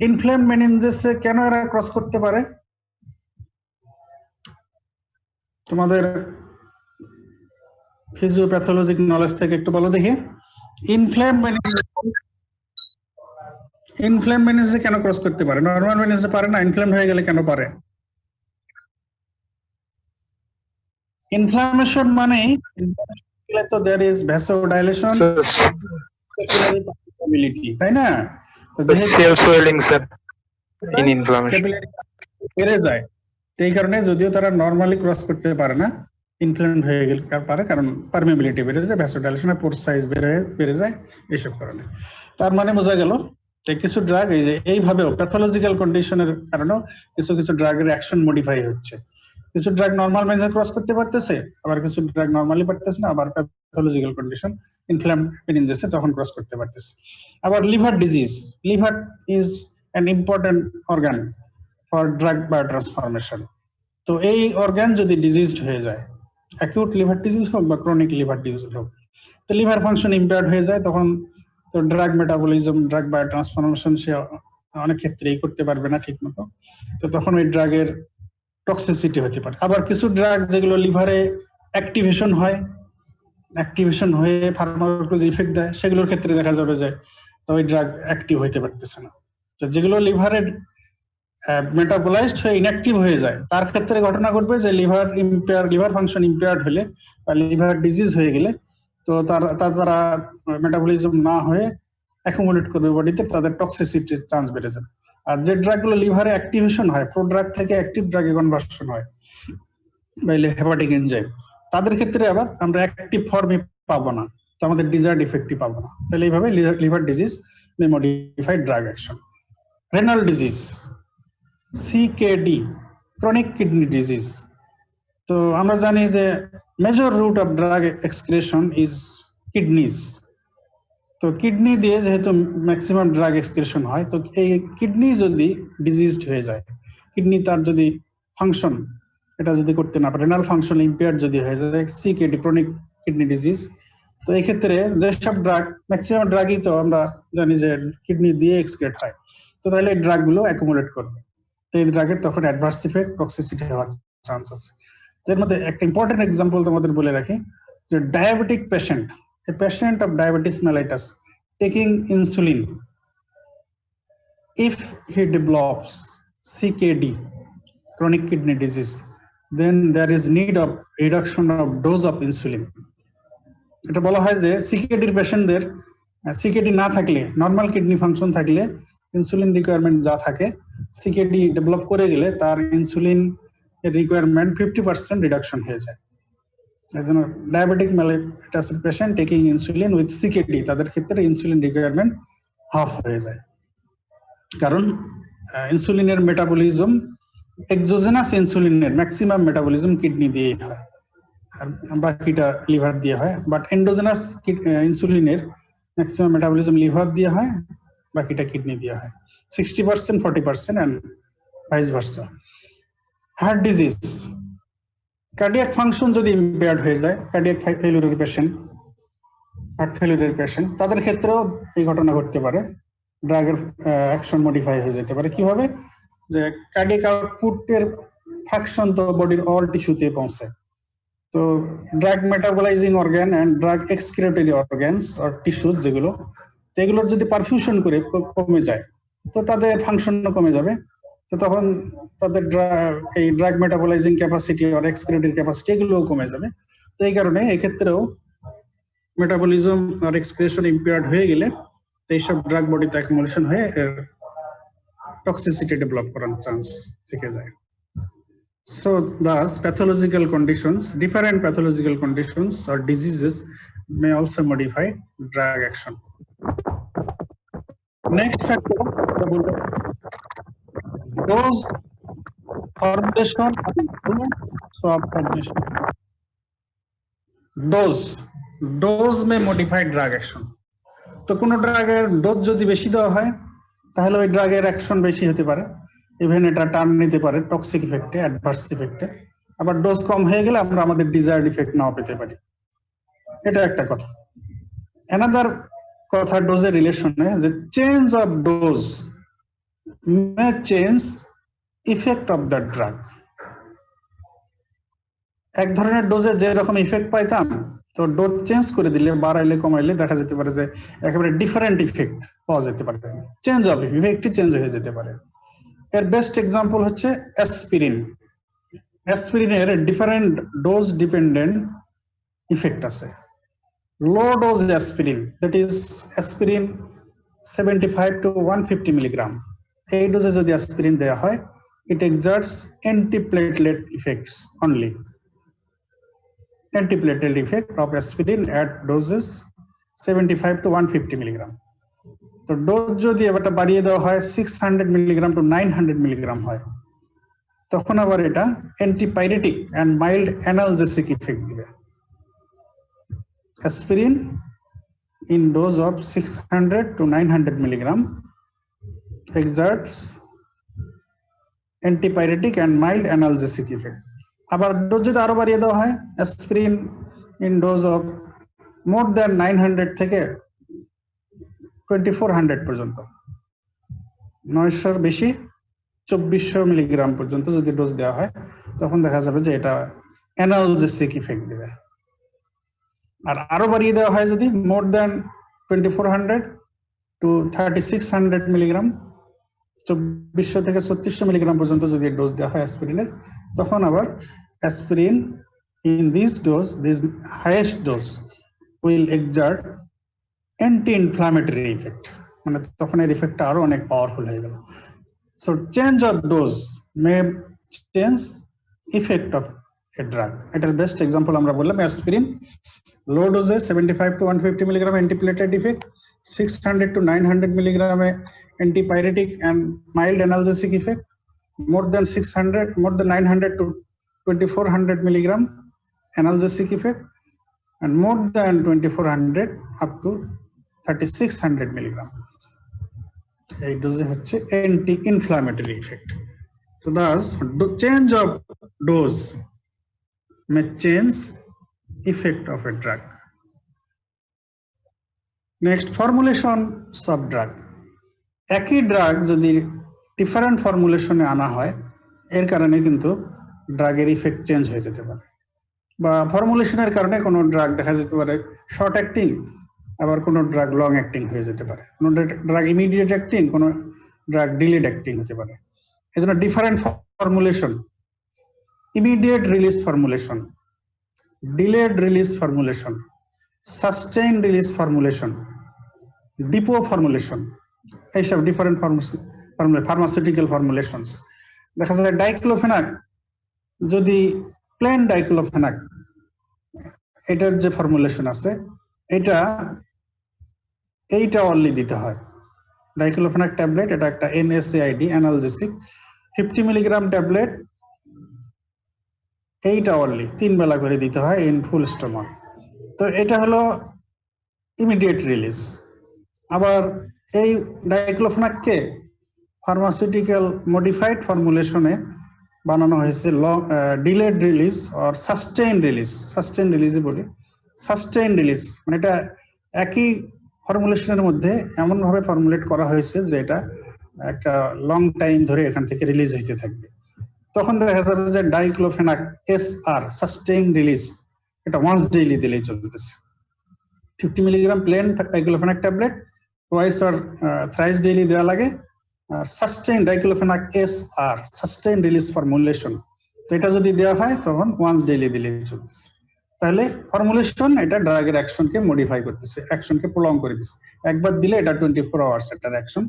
ইনফ্লেম মেনিনজাসে কেন এরা ক্রস করতে পারে? তোমাদের ফিজিওপ্যাথোলজিক নলেজ থেকে একটু বলো দেখি। ইনফ্লেম মেনিনজাসে কেন ক্রস করতে পারে? নরমাল মেনিনজাসে পারে না, ইনফ্লেম হয়ে গেলে কেন পারে? ইনফ্লামেশন মানে তো there is vasodilation, তাই না? তো cell swelling sir in inflammation বেড়ে যায়, এই কারণে যদিও তারা নরমালি ক্রস করতে পারে না, ইনফ্লেমড হয়ে গেলে পারে, কারণ পারমিবিলিটি বেড়ে যায়, ভ্যাসোডাইলেশন, পোর সাইজ বেড়ে যায়, এইসব কারণে। তার মানে বোঝা গেল যে কিছু ড্রাগ এইভাবেও প্যাথোলজিক্যাল কন্ডিশনের কারণেও কিছু কিছু ড্রাগের অ্যাকশন মডিফাই হচ্ছে। কিছু ড্রাগ নরমাল মেনজে ক্রস করতে পারতেছে, আবার কিছু ড্রাগ নরমালি পারতেছে না, আবার প্যাথোলজিক্যাল কন্ডিশন ইনফ্ল্যাম মেনিনজাসে তখন ক্রস করতে পারতেছে। আবার liver disease, liver is an important organ for drug biotransformation. তো এই অর্গান যদি ডিজিজড হয়ে যায়, অ্যাকিউট লিভার ডিজিজ হোক বা ক্রনিক লিভার ডিজিজ হোক, তো লিভার ফাংশন ইম্পেয়ার্ড হয়ে যায়, তখন তো ড্রাগ মেটাবলিজম, ড্রাগ বায়োট্রান্সফরমেশন সে অনেক ক্ষেত্রেই করতে পারবে না ঠিক মতো, তো তখন ওই ড্রাগের টক্সিসিটি হতে পারে। আবার কিছু ড্রাগ যেগুলো লিভারে অ্যাক্টিভেশন হয়ে ফার্মাকোলজি ইফেক্ট দেয়, সেগুলোর ক্ষেত্রে দেখা যাবে যে তো ওই ড্রাগ অ্যাক্টিভ হইতে পারতেছে না। তো যেগুলো লিভারে মেটাবোলাইজড হয়ে ইনঅ্যাক্টিভ হয়ে যায়, তার ক্ষেত্রে ঘটনা ঘটবে যে লিভার ফাংশন ইম্পেয়ার্ড হলে বা লিভার ডিজিজ হয়ে গেলে, তো তারা মেটাবলিজম না হয়ে অ্যাকুমুলেট করবে বডিতে, তাদের টক্সিসিটির চান্স বেড়ে যাবে। আর যে ড্রাগগুলো লিভারে অ্যাক্টিভেশন হয়, প্রোড্রাগ থেকে অ্যাক্টিভ ড্রাগে কনভার্সন হয়, হেপাটিক এনজাইম, তাদের ক্ষেত্রে আবার আমরা অ্যাক্টিভ ফর্মে পাবো না, তো আমাদের ডিজায়ার্ড ইফেক্টই পাবো না। তাহলে এইভাবে liver disease may modify drug action. Renal disease, CKD, chronic kidney disease. তো আমরা জানি যে major route of drug excretion is kidneys. তো কিডনি দিয়ে যেহেতু ম্যাক্সিমাম ড্রাগ এক্সক্রিশন হয়, তো এই কিডনি যদি ডিজিজড হয়ে যায়, কিডনি তার যদি ফাংশন এটা যদি করতে না পারে, রেনাল ফাংশন ইম্পেয়ার্ড যদি হয়ে যায়, সিকেডি, ক্রনিক কিডনি ডিজিজ, তো এই ক্ষেত্রে যেসব ড্রাগ, ম্যাক্সিমাম ড্রাগই তো আমরা জানি যে কিডনি দিয়ে এক্সক্রিট হয়, তো তাহলে এই ড্রাগগুলো অ্যাকুমুলেট করবে, তো এই ড্রাগের তখন অ্যাডভার্স ইফেক্ট, টক্সিসিটি হওয়ার চান্স আছে। এর মধ্যে একটা ইম্পর্টেন্ট এক্সাম্পল তোমাদের বলে রাখি, যে diabetic patient, a patient of diabetes mellitus taking insulin, if he develops CKD, chronic kidney disease, then there is need of reduction of dose of insulin. এটা বলা হয় যে সিকেডির পেশেন্টদের সিকেডি না থাকলে, নর্মাল কিডনি ফাংশন থাকলে ইনসুলিন রিকোয়ারমেন্ট যা থাকে, সিকেডি ডেভেলপ করে গেলে তার ইনসুলিন রিকোয়ারমেন্ট 50% রিডাকশন হয়ে যায়। একজন diabetic mellitus patient taking insulin with CKD, তাদের ক্ষেত্রে ইনসুলিন রিকোয়ারমেন্ট হাফ হয়ে যায়, কারণ ইনসুলিনের মেটাবলিজম, এক্সোজেনাস ইনসুলিনের ম্যাক্সিমাম মেটাবলিজম কিডনি দিয়ে হয়, আর বাকিটা লিভার দিয়ে হয়, বাট এন্ডোজেনাস ইনসুলিনের ম্যাক্সিমাম মেটাবলিজম লিভার দিয়ে হয়, বাকিটা কিডনি দিয়ে হয়, 60%, 40% and vice versa. Heart disease, cardiac function যদি ইম্পেয়ার্ড হয়ে যায়, কার্ডিয়াক ফেলিউরের পেশেন্ট, হার্ট ফেলিউরের পেশেন্ট, তাদের ক্ষেত্রেও এই ঘটনা ঘটতে পারে, ড্রাগের অ্যাকশন মডিফাই হয়ে যেতে পারে। কিভাবে? যে কার্ডিয়াক আউটপুটের ফ্যাকশন তো বডির অল টিস্যুতে পৌঁছায়। তো drug metabolizing organ and drug excretory organs আর টিস্যুজ যেগুলো, তো এগুলোর যদি পারফিউশন করে কমে যায়, তো তাদের ফাংশনও কমে যাবে। তো তখন তাদের এই ড্রাগ মেটাবলাইজিং ক্যাপাসিটি আর এক্সক্রিটরি ক্যাপাসিটি এগুলোও কমে যাবে। তো এই কারণে এক্ষেত্রেও মেটাবলিজম আর এক্সক্রিশন ইম্পেয়ার্ড হয়ে গেলে এইসব ড্রাগ বডিতে অ্যাকুমুলেশন হয়ে টক্সিসিটি ডেভেলপ করার চান্স থেকে যায়। So thus pathological conditions, different pathological conditions or diseases may also modify drug action. Next factor, dose, formulation, of formulation. Dose may modify drug action. তো কোন ড্রাগের ডোজ যদি বেশি দেওয়া হয় তাহলে ওই ড্রাগের অ্যাকশন বেশি হতে পারে, ইভেন এটা টার্ন নিতে পারে টক্সিক ইফেক্টে, অ্যাডভার্স ইফেক্টে। আবার ডোজ কম হয়ে গেলে আমরা আমাদের ডিজায়ার্ড ইফেক্ট নাও পেতে পারি। এটা একটা কথা। অ্যানাদার কথা ডোজের রিলেশনে, যে change of dose may change effect of the drug. এক ধরনের ডোজে যে রকম ইফেক্ট পাইতাম, তো ডোজ চেঞ্জ করে দিলে, বাড়াইলে কমাইলে দেখা যেতে পারে যে একেবারে ডিফারেন্ট ইফেক্ট পাওয়া যেতে পারে, চেঞ্জ অফ ইফেক্টই চেঞ্জ হয়ে যেতে পারে। এর বেস্ট এক্সাম্পল হচ্ছে অ্যাসপিরিন। অ্যাসপিরিনের ডিফারেন্ট ডোজ ডিপেন্ডেন্ট ইফেক্ট আছে। Low dose aspirin, that is aspirin 75 to 150 milligram, এই ডোজে যদি অ্যাসপিরিন দেওয়া হয়, it exerts antiplatelet effects only. Antiplatelet effect of aspirin at doses 75 to 150 milligram. তো ডোজ যদি এটা বাড়িয়ে দেওয়া হয় 600 মিলিগ্রাম টু 900 মিলিগ্রাম হয়, তখন আবার এটা antipyretic and mild analgesic effect দিবে। Aspirin in dose of 600 to 900 milligram exerts antipyretic and mild analgesic effect. আবার ডোজ যদি আরো বাড়িয়ে দেওয়া হয়, aspirin in dose of more than 900 থেকে 2400 পর্যন্ত, 900 বেশি 2400 মিলিগ্রাম পর্যন্ত যদি ডোজ দেওয়া হয়, তখন দেখা যাবে যে এটা অ্যানালজেসিক ইফেক্ট দেবে। আর আরো বাড়িয়ে দেওয়া হয় যদি মোর দ্যান 2400 টু 3600 মিলিগ্রাম, 2400 থেকে 3600 মিলিগ্রাম পর্যন্ত যদি ডোজ দেওয়া হয় অ্যাসপিরিনের, তখন আবার aspirin in this dose, this highest dose will exert anti inflammatory effect, মানে তখন এর ইফেক্টটা আরো অনেক পাওয়ারফুল হয়ে গেল। So change of dose may change effect of a drug. এটার বেস্ট এক্সাম্পল আমরা বললাম অ্যাসপিরিন, লো ডোজে 75 to 150 milligram antiplatelet effect, 600 to 900 মিলিগ্রামে antipyretic and mild analgesic effect, more than 900 to 2400 milligram analgesic effect, and more than 2400 up to 3600 milligram. এই ডোজে হচ্ছে anti inflammatory effect. So thus change of dose may change effect of a drug. Next, formulations of drug. একই drug যদি different ফর্মুলেশনে আনা হয়, এর কারণে কিন্তু ড্রাগের ইফেক্ট চেঞ্জ হয়ে যেতে পারে। বা ফর্মুলেশনের কারণে কোনো ড্রাগ দেখা যেতে পারে শর্ট অ্যাক্টিং, আবার কোনো ড্রাগ লং অ্যাক্টিং হয়ে যেতে পারে। কোনো ড্রাগ ইমিডিয়েট অ্যাক্টিং, কোনো ড্রাগ ডিলেড অ্যাক্টিং হতে পারে। এজন্য different formulation, immediate release formulation, delayed release formulation, sustain release formulation, depot formulation, এইসব ডিফারেন্ট ফার্মাসিউটিক্যাল ফর্মুলেশনস। দেখা যায় ডাইক্লোফেনাক, যদি প্লেন ডাইক্লোফেনাক, এটার যে ফর্মুলেশন আছে, এইটা অনলি দিতে হয়। ডাইক্লোফেনাক ট্যাবলেট, এটা একটা NSAID অ্যানালজেসিক, 50 মিলিগ্রাম ট্যাবলেট, এইটা অনলি 3 বেলা করে দিতে হয় ইন ফুল স্টমাক। তো এটা হলো ইমিডিয়েট রিলিজ। আবার এই ডাইক্লোফেনাককে ফার্মাসিউটিক্যাল মডিফাইড ফর্মুলেশনে বানানো হয়েছে ডিলেড রিলিজ আর সাস্টেইন রিলিজ। সাস্টেইন রিলিজই বলি, সাস্টেইন রিলিজ মানে এটা একই ফর্মুলেশনের মধ্যে এমন ভাবে ফর্মুলেট করা হয়েছে যে এটা একটা লং টাইম ধরে এখান থেকে রিলিজ হইতে থাকবে। তখন দেখা যাবে যে ডাইক্লোফেনাক SR সাস্টেইন রিলিজ এটা ওয়ান্স ডেইলি দিলেই চলতেছে। 50 milligram plain diclofenac tablet twice or thrice daily দেওয়া লাগে। আর sustain diclofenac SR sustain release formulation এটা যদি দেওয়া হয় তখন ওয়ান্স ডেইলি দিলেই চলতেছে। তাহলে ফর্মুলেশন এটা ড্রাগের অ্যাকশনকে মডিফাই করতেছে, অ্যাকশনকে প্রলং করে দিচ্ছে। একবার দিলে এটা 24 আওয়ার্স এটার অ্যাকশন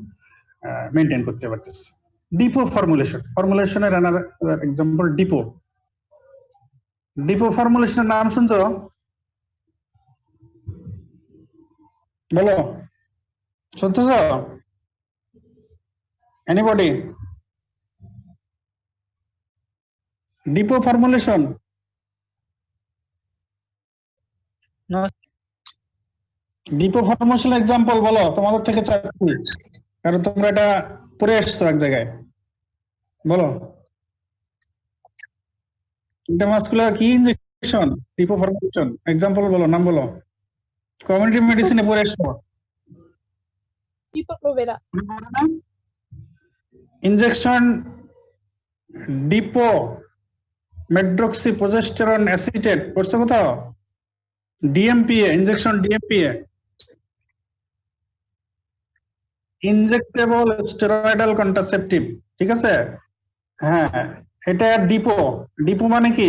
মেনটেন করতে পারতেছে। ডিপো ফর্মুলেশনের অ্যানাদার এক্সাম্পল ডিপো ফর্মুলেশনের নাম শুনছো? বলো, শুনতেছ? Anybody? Depot formulation depot formulation example বলো তোমাদের থেকে চাচ্ছি, কারণ তোমরা এটা পড়ে আসছো এক জায়গায়। বলো, ইন্ট্রামাসকুলার কি ইনজেকশন? ডিপো ফর্মুলেশন এক্সাম্পল বলো, নাম বলো। কমিউনিটি মেডিসিনে পড়ে আসছো। Depo-Provera. ইনজেকশন ডিপো মেড্রক্সিপ্রোজেস্টেরন অ্যাসিটেট পড়ছো কোথাও? DMPA injection, DMPA injectable steroidal contraceptive, ঠিক আছে? হ্যাঁ, এটা ডিপো মানে কি?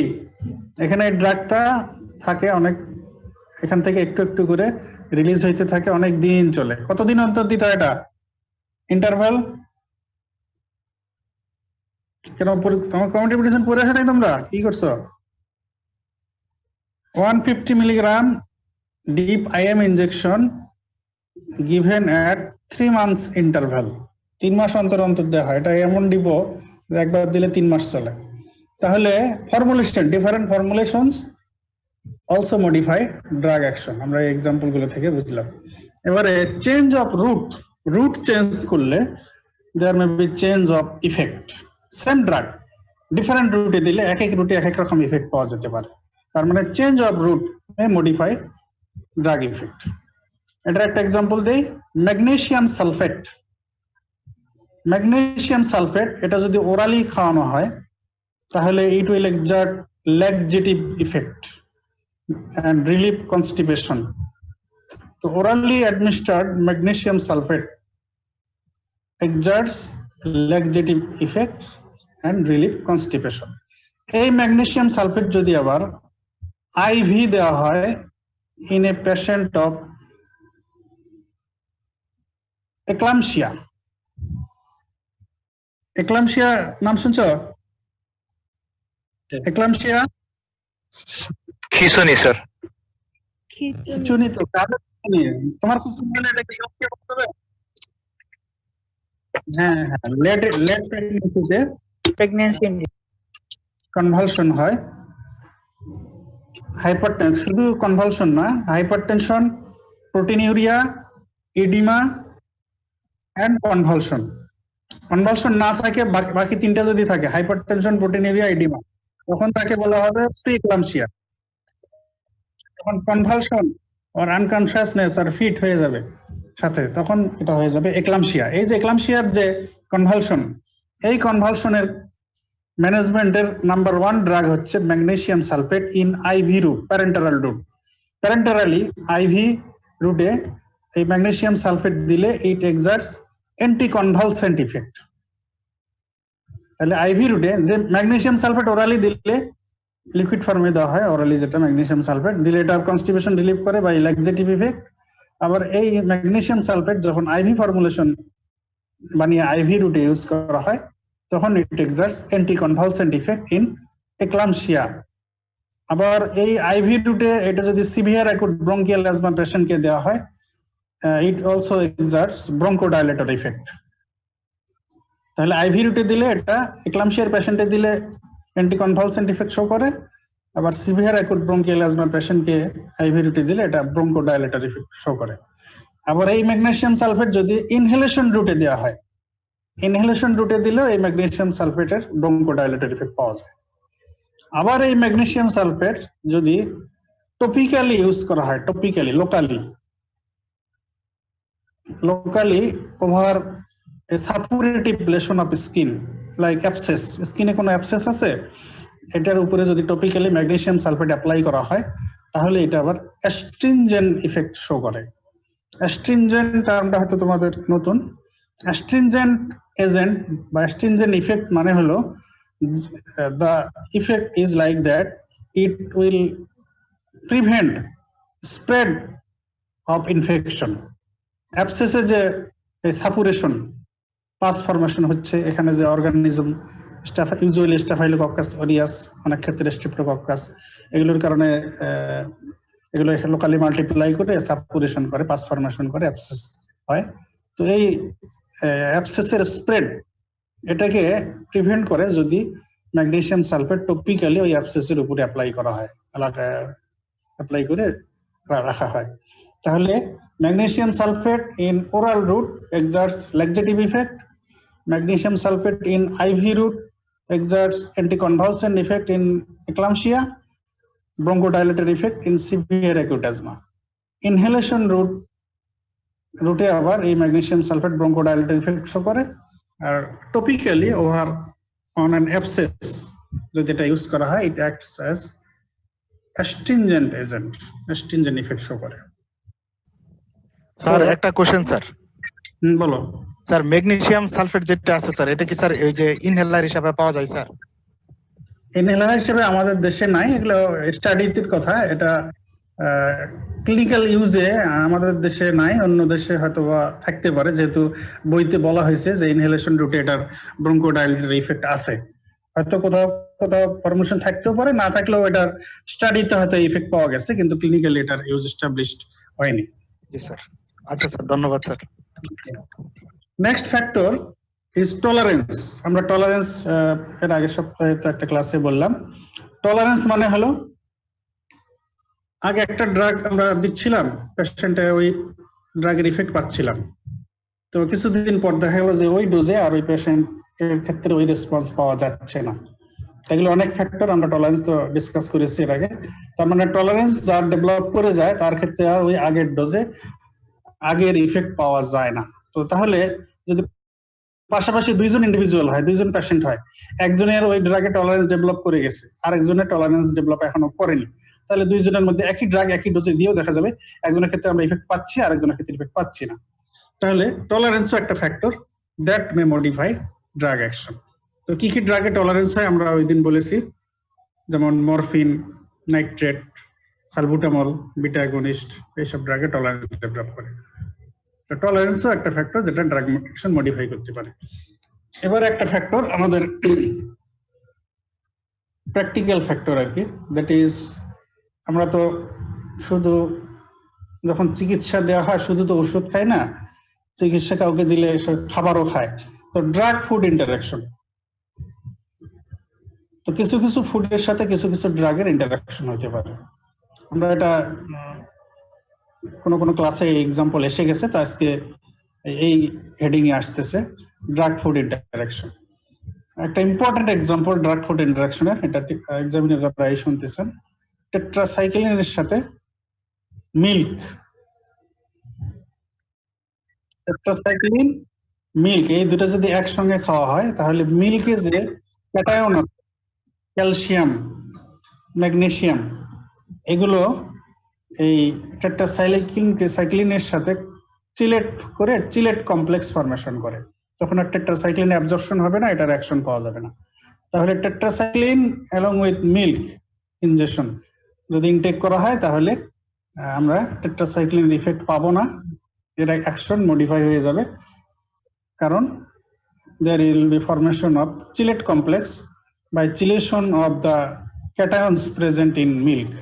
এখানে ড্রাগটা থাকে অনেক, এখান থেকে একটু একটু করে রিলিজ হইতে থাকে, অনেক দিন চলে। কতদিন অন্তর দিতে হয় এটা? ইন্টারভাল কেন? তোমার কমিউনিটি মেডিসিন পড়ে আসে নাই তোমরা? কি করছো? 150 milligram deep IM injection given at 3 months interval, 3 মাস অন্তর অন্তর দেওয়া হয়। এটা এমন ডিপো একবার দিলে 3 মাস চলে। তাহলে formulation, different ফর্মুলেশনস also modify drug action, আমরা এই এক্সাম্পল গুলো থেকে বুঝলাম। এবারে চেঞ্জ অফ রুট চেঞ্জ করলে there may be change of effect. Same drug different রুটে দিলে এক এক রুটে এক এক রকম ইফেক্ট পাওয়া যেতে পারে। তার মানে change of route may modify drug effect. এটার একটা এক্সাম্পল দেই, ম্যাগনেসিয়াম সালফেট এটা যদি ওরালি খাওয়ানো হয় তাহলে it will exert laxative effect and relieve constipation. So orally administered magnesium sulfate exerts laxative effect and relieve constipation. এই ম্যাগনেসিয়াম সালফেট যদি আবার IV দেওয়া হয় in a patient of eclampsia নাম শুনছো? eclampsia খিঁচুনি sir. খিঁচুনি তো তোমার খিঁচুনি হলে এটাকে সবকে করতে হবে। হ্যাঁ, লেট প্রেগন্যান্সিতে কনভালশন হয়। হাইপারটেনশন, শুধু কনভালশন না, hypertension, proteinuria, oedema and convulsion না থাকে, বাকি তিনটা যদি থাকে, হাইপারটেনশন, প্রোটিনিউরিয়া, ইডিমা, তখন তাকে বলা হবে প্রিক্লাম্পসিয়া। তখন কনভালশন আর আনকনসিয়াসনেস আর ফিট হয়ে যাবে সাথে, তখন এটা হয়ে যাবে এক্লাম্পসিয়া। এই যে এক্লাম্পসিয়ার যে কনভালশন, এই কনভালশনের ম্যানেজমেন্টের নাম্বার 1 ড্রাগ হচ্ছে magnesium sulphate in IV route, parenterally IV রুটে এই ম্যাগনেসিয়াম সালফেট দিলে it exerts anti convulsant effect. তাহলে IV রুটে যে ম্যাগনেসিয়াম সালফেট ওরালি দিলে, লিকুইড ফর্মে দেওয়া হয় ওরালি, যেটা ম্যাগনেসিয়াম সালফেট দিলে এটা কনস্টিপেশন রিলিভ করে বা ল্যাক্সেটিভ ইফেক্ট। আবার এই ম্যাগনেসিয়াম সালফেট যখন IV ফর্মুলেশন বানিয়ে IV রুটে ইউজ করা হয় তখন it exerts anti convulsant effect in eclampsia. আবার এই IV রুটে এটা যদি সিভিয়ার অ্যাকুট ব্রঙ্কিয়াল অ্যাজমা পেশেন্টকে দেওয়া হয়, ইট অলসো এক্সার্টস ব্রঙ্কোডাইলেটর ইফেক্ট। তাহলে IV রুটে দিলে এটা এক্লাম্পসিয়ার পেশেন্টে দিলে অ্যান্টি কনভালসেন্ট ইফেক্ট শো করে, আবার সিভিয়ার অ্যাকুট ব্রঙ্কিয়াল অ্যাজমা পেশেন্টকে IV রুটে দিলে এটা ব্রঙ্কোডাইলেটর ইফেক্ট শো করে। আবার এই ম্যাগনেসিয়াম সালফেট যদি ইনহেলেশন রুটে দেওয়া হয়, ইনহেলেশন রুটে দিলেও এই ম্যাগনেসিয়াম সালফেটের ব্রঙ্কোডাইলেটর ইফেক্ট পাওয়া যায়। আবার এই ম্যাগনেসিয়াম সালফেট যদি টপিক্যালি ইউজ করা হয়, topically locally, locally over a suppurative lesion of skin like abscess, স্কিনে কোনো অ্যাবসেস আছে, এটার উপরে যদি টপিক্যালি ম্যাগনেসিয়াম সালফেট অ্যাপ্লাই করা হয় তাহলে এটা আবার অ্যাস্ট্রিনজেন্ট ইফেক্ট শো করে। অ্যাস্ট্রিনজেন্ট টার্মটা হয়তো তোমাদের নতুন। অ্যাস্ট্রিনজেন্ট এজেন্ট বা অ্যাস্ট্রিনজেন্ট ইফেক্ট মানে হলো the effect is like that it will prevent spread of infection. অ্যাবসেসে যে সাপুরেশন পাস ফরমেশন হচ্ছে, এখানে যে অর্গানিজম ইউজুয়ালি স্টাফাইলোকক্কাস অরিয়াস, অনেক ক্ষেত্রে স্ট্রেপ্টোকক্কাস, এগুলোর কারণে এগুলো লোকালি মাল্টিপ্লাই করে সাপুরেশন করে, পাস ফরমেশন করে, অ্যাবসেস হয়। তো এই অ্যাবসেসের স্প্রেড এটাকে প্রিভেন্ট করে যদি ম্যাগনেসিয়াম সালফেট টপিক্যালি ওই অ্যাবসেসের উপরে অ্যাপ্লাই করা হয়, অ্যাপ্লাই করে রাখা হয়। তাহলে magnesium sulphate in oral route exerts laxative effect, magnesium sulfate in IV route exerts anticonvulsant effect in eclampsia, bronchodilatory effect in severe acute asthma. Inhalation রুটে আবার এই magnesium sulphate bronchodilatory effect show করে, আর topically over on an abscess যদি এটা use করা হয়, it acts as astringent agent, astringent effect show করে। স্যার একটা কোশ্চেন স্যার। বলো স্যার, ম্যাগনেসিয়াম সালফেট যেটা আছে স্যার, এটা কি স্যার এই যে ইনহেলার হিসেবে পাওয়া যায় স্যার? ইনহেলার হিসেবে আমাদের দেশে নাই, এগুলো স্টাডির কথা, এটা ক্লিনিক্যাল ইউজে আমাদের দেশে নাই, অন্য দেশে হয়তো বা থাকতে পারে, যেহেতু বইতে বলা হয়েছে যে ইনহেলেশন রুটে এটার ব্রঙ্কোডাইলেটরি ইফেক্ট আছে। হয়তো কোথাও কোথাও পারমিশন থাকতেও পারে, না থাকলেও এটার স্টাডিতে হয়তো ইফেক্ট পাওয়া গেছে, কিন্তু ক্লিনিক্যালি এটার ইউজ এস্টাবলিশড হয়নি। জি স্যার। আচ্ছা স্যার, ধন্যবাদ sir. Next factor is tolerance. আমরা টলারেন্স এর আগের সপ্তাহে তো একটা ক্লাসে বললাম। টলারেন্স মানে হলো আগে একটা ড্রাগ আমরা দিচ্ছিলাম পেশেন্টে, ওই ড্রাগের ইফেক্ট পাচ্ছিলাম, তো কিছুদিন পর দেখা গেল যে ওই ডোজে আর ওই পেশেন্টের ক্ষেত্রে ওই রেসপন্স পাওয়া যাচ্ছে না। এগুলো অনেক ফ্যাক্টর, আমরা টলারেন্স তো ডিসকাস করেছি এর আগে। তার মানে টলারেন্স যার ডেভেলপ করে যায় তার ক্ষেত্রে আর ওই আগের ডোজে আগের ইফেক্ট পাওয়া যায় না। তো তাহলে যদি পাশাপাশি দুইজন ইন্ডিভিজুয়াল হয়, দুইজন পেশেন্ট হয়, একজনের ওই ড্রাগে টলারেন্স ডেভেলপ করে গেছে, আর একজনের টলারেন্স ডেভেলপ এখনো করেনি, তাহলে দুইজনের মধ্যে একই ড্রাগ একই ডোজে দিয়েও দেখা যাবে একজনের ক্ষেত্রে আমরা ইফেক্ট পাচ্ছি আর একজনের ক্ষেত্রে ইফেক্ট পাচ্ছি না। তাহলে টলারেন্সও একটা factor that may modify drug action. তো কি কি ড্রাগে টলারেন্স হয় আমরা ওই দিন বলেছি, যেমন morphine, nitrate, salbutamol, beta against, এইসব ড্রাগে টলারেন্স ডেভেলপ করে। তো টলারেন্সও একটা ফ্যাক্টর যেটা ড্রাগ অ্যাকশন মডিফাই করতে পারে। এবার একটা ফ্যাক্টর আমাদের প্র্যাকটিক্যাল ফ্যাক্টর আর কি, দ্যাট ইজ আমরা তো শুধু যখন চিকিৎসা দেওয়া হয় শুধু তো ওষুধ খাই না, চিকিৎসা কাউকে দিলে খাবারও খায়। তো ড্রাগ ফুড ইন্টারাকশন, তো কিছু কিছু ফুডের সাথে কিছু কিছু ড্রাগের ইন্টারাকশন হতে পারে। আমরা এটা কোনো ক্লাসে এক্সাম্পল এসে গেছে, তো আজকে এই হেডিং এ আসতেছে ড্রাগ ফুড ইন্টারাকশন। একটা ইম্পর্টেন্ট এক্সাম্পল ড্রাগ ফুড ইন্টারাকশনের, এটা এক্সামিনাররা প্রায় শুনতেছেন, টেট্রাসাইক্লিনের সাথে মিল্ক। টেট্রাসাইক্লিন, মিল্ক, এই দুটো যদি একসঙ্গে খাওয়া হয় তাহলে মিল্কে যে ক্যাটায়ন আছে, ক্যালসিয়াম, ম্যাগনেসিয়াম, এগুলো এই টেট্রাসাইক্লিনের সাথে চিলেট করে চিলেট কমপ্লেক্স ফরমেশন করে। তখন আর টেট্রাসাইক্লিন অ্যাবজর্পশন হবে না, এটার অ্যাকশন পাওয়া যাবে না। তাহলে tetracycline along with milk injection যদি ইনটেক করা হয় তাহলে আমরা টেট্রাসাইক্লিনের ইফেক্ট পাবো না, এর অ্যাকশন মডিফাই হয়ে যাবে, কারণ there will be formation of chelate complex by chelation of the cations present in milk.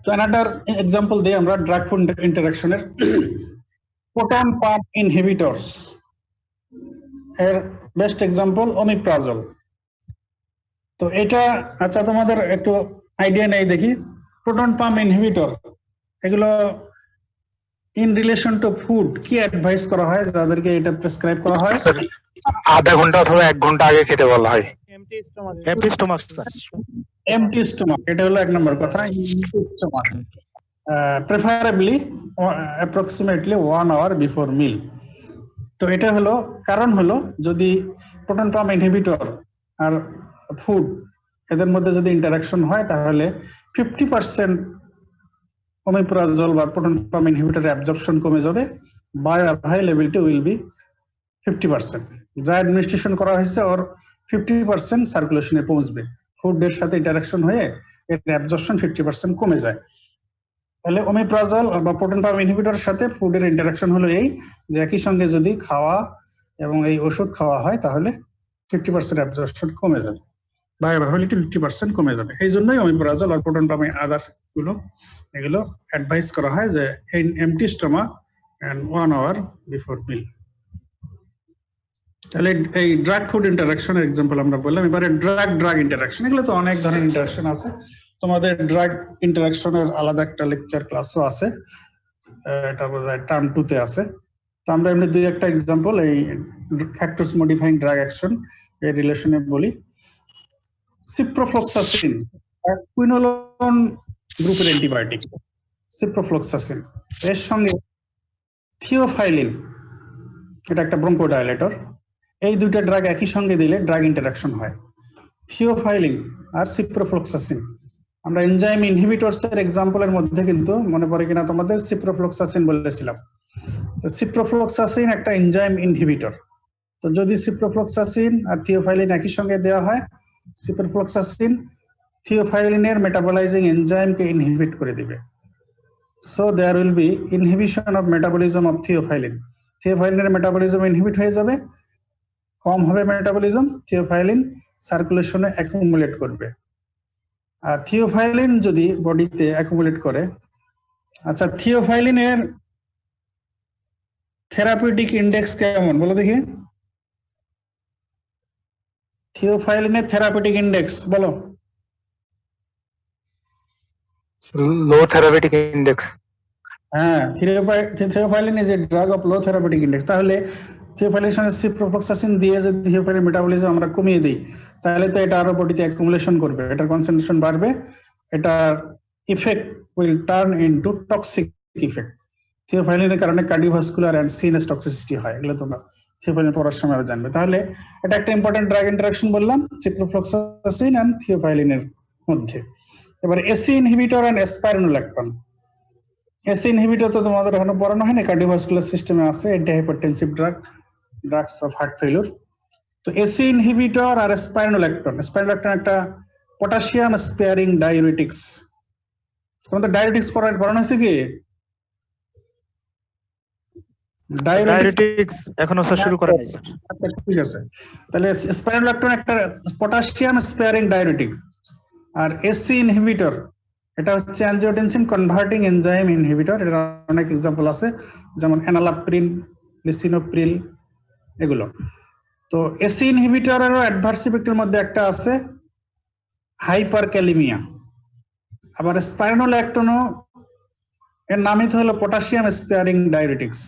So another example দিয়ে আমরা drug food interaction এর proton pump inhibitors এর বেস্ট এক্সাম্পল ওমিপ্রাজল। তো এটা আচ্ছা তোমাদের একটু আইডিয়া নেই দেখি, প্রোটন পাম্প ইনহিবিটর এগুলো ইন রিলেশন টু ফুড কি অ্যাডভাইস করা হয় যাদেরকে এটা প্রেসক্রাইব করা হয়? আধা ঘন্টা অথবা 1 ঘন্টা আগে খেতে বলা হয়। Empty stomach sir. Empty stomach, এটা হলো এক নম্বর কথা, empty stomach. Preferably approximately 1 hour before মিল। তো এটা হলো কারণ হলো যদি প্রোটন পাম্প ইনহিবিটর আর ফুড এদের মধ্যে যদি ইন্টারাকশন হয় তাহলে 50% ওমিপ্রাজল বা প্রোটন পাম্প ইনহিবিটর অ্যাবজর্পশন কমে যাবে, বায়োঅ্যাভাইলেবিলিটি উইল বি 50%। যা অ্যাডমিনিস্ট্রেশন করা হয়েছে ওর 50% সার্কুলেশনে পৌঁছবে, ফুডের সাথে ইন্টারাকশন হয়ে এর অ্যাবজর্পশন 50% কমে যায়। তাহলে ওমিপ্রাজল বা প্রোটন পাম্প ইনহিবিটরের সাথে ফুডের ইন্টারাকশন হলো এই যে একই সঙ্গে যদি খাওয়া এবং এই ওষুধ খাওয়া হয় তাহলে 50% অ্যাবজর্পশন কমে যাবে, বায়োঅ্যাভাইলেবিলিটি 50% কমে যাবে। এই জন্যই ওমিপ্রাজল আর প্রোটন পাম্প আদার্স এগুলো অ্যাডভাইস করা হয় যে empty stomach and 1 hour before meal. তাহলে এই ড্রাগ ফুড ইন্টারাকশনের এক্সাম্পল আমরা বললাম। এবারে ড্রাগ ইন্টারাকশন, এগুলো তো অনেক ধরনের ইন্টারাকশন আছে। তোমাদের ড্রাগ ইন্টারাকশনের আলাদা একটা লেকচার ক্লাসও আছে, এটা বোধহয় টার্ম 2 তে আছে। তো আমরা এমনি দুই একটা এক্সাম্পল এই ফ্যাক্টরস মডিফাইং ড্রাগ অ্যাকশন এর রিলেশনে বলি। সিপ্রোফ্লক্সাসিন কুইনোলোন গ্রুপের অ্যান্টিবায়োটিক সিপ্রোফ্লক্সাসিন, এর সঙ্গে থিওফাইলিন, এটা একটা ব্রঙ্কোডাইলেটর। এই দুইটা ড্রাগ একই সঙ্গে দিলে ড্রাগ ইন্টারাকশন হয়। থিওফাইলিন আর সিপ্রোফ্লক্সাসিন, আমরা এনজাইম ইনহিবিটরস এর এক্সাম্পলের মধ্যে কিন্তু মনে পড়ে কিনা তোমাদের সিপ্রোফ্লক্সাসিন বলেছিলাম। তো সিপ্রোফ্লক্সাসিন একটা এনজাইম ইনহিবিটর। তো যদি সিপ্রোফ্লক্সাসিন আর থিওফাইলিন একই সঙ্গে দেওয়া হয়, সিপ্রোফ্লক্সাসিন থিওফাইলিনের মেটাবলাইজিং এনজাইমকে ইনহিবিট করে দিবে। So there will be inhibition of metabolism of theophylline. থিওফাইলিনের মেটাবলিজম ইনহিবিট হয়ে যাবে, কম হবে মেটাবলিজম, থিওফাইলিন সার্কুলেশনে অ্যাকুমুলেট করবে। আর থিওফাইলিন যদি বডিতে অ্যাকুমুলেট করে, আচ্ছা থিওফাইলিনের থেরাপিউটিক ইন্ডেক্স কেমন বলো দেখি? থিওফাইলিনের থেরাপিউটিক ইন্ডেক্স বলো। লো থেরাপিউটিক ইন্ডেক্স। হ্যাঁ, theophylline is a drug of low therapeutic index. তাহলে থিওফাইলিনের সঙ্গে সিপ্রোফ্লক্সাসিন দিয়ে যদি থিওফাইলিন মেটাবলিজম আমরা কমিয়ে দিই তাহলে তো এটা আরো বডিতে অ্যাকুমুলেশন করবে, এটার কনসেন্ট্রেশন বাড়বে, এটার effect will turn into toxic effect. থিওফাইলিনের কারণে কার্ডিওভাস্কুলার এন্ড সিএনএস টক্সিসিটি হয়, এগুলো তোমরা থিওফাইলিন পড়ার সময় জানবে। তাহলে এটা একটা ইম্পর্টেন্ট ড্রাগ ইন্টারাকশন বললাম সিপ্রোফ্লক্সাসিন এন্ড থিওফাইলিনের মধ্যে। এবার ACE inhibitor and spironolactone. ACE inhibitor তো তোমাদের এখনো পড়ানো হয়নি, কার্ডিওভাস্কুলার সিস্টেমে আছে, antihypertensive drugs of heart failure. তো এসি ইনহিবিটর আর স্পাইরোনোল্যাকটন একটা পটাশিয়াম স্পেয়ারিং ডাইউরেটিক্স। তোমাদের ডাইউরেটিক্স পড়ানো হয়েছে কি? ডায়াবেটিক্স এখনো স্যার শুরু করা নাই স্যার। আচ্ছা ঠিক আছে, তাহলে স্পাইরোনোল্যাকটন একটা পটাশিয়াম স্পেয়ারিং ডাইউরেটিক। আর এসি ইনহিবিটর এটা হচ্ছে অ্যানজিওটেনসিন কনভার্টিং এনজাইম ইনহিবিটর। এর অনেক এক্সাম্পল আছে, যেমন এনালাপ্রিন, লিসিনোপ্রিল, এগুলো। তো এসি ইনহিবিটরেরও অ্যাডভার্স ইফেক্টের মধ্যে একটা আছে হাইপারক্যালিমিয়া। আবার স্পাইরোনোল্যাকটনও এর নামই তো হলো পটাশিয়াম স্পেয়ারিং ডাইউরেটিক্স।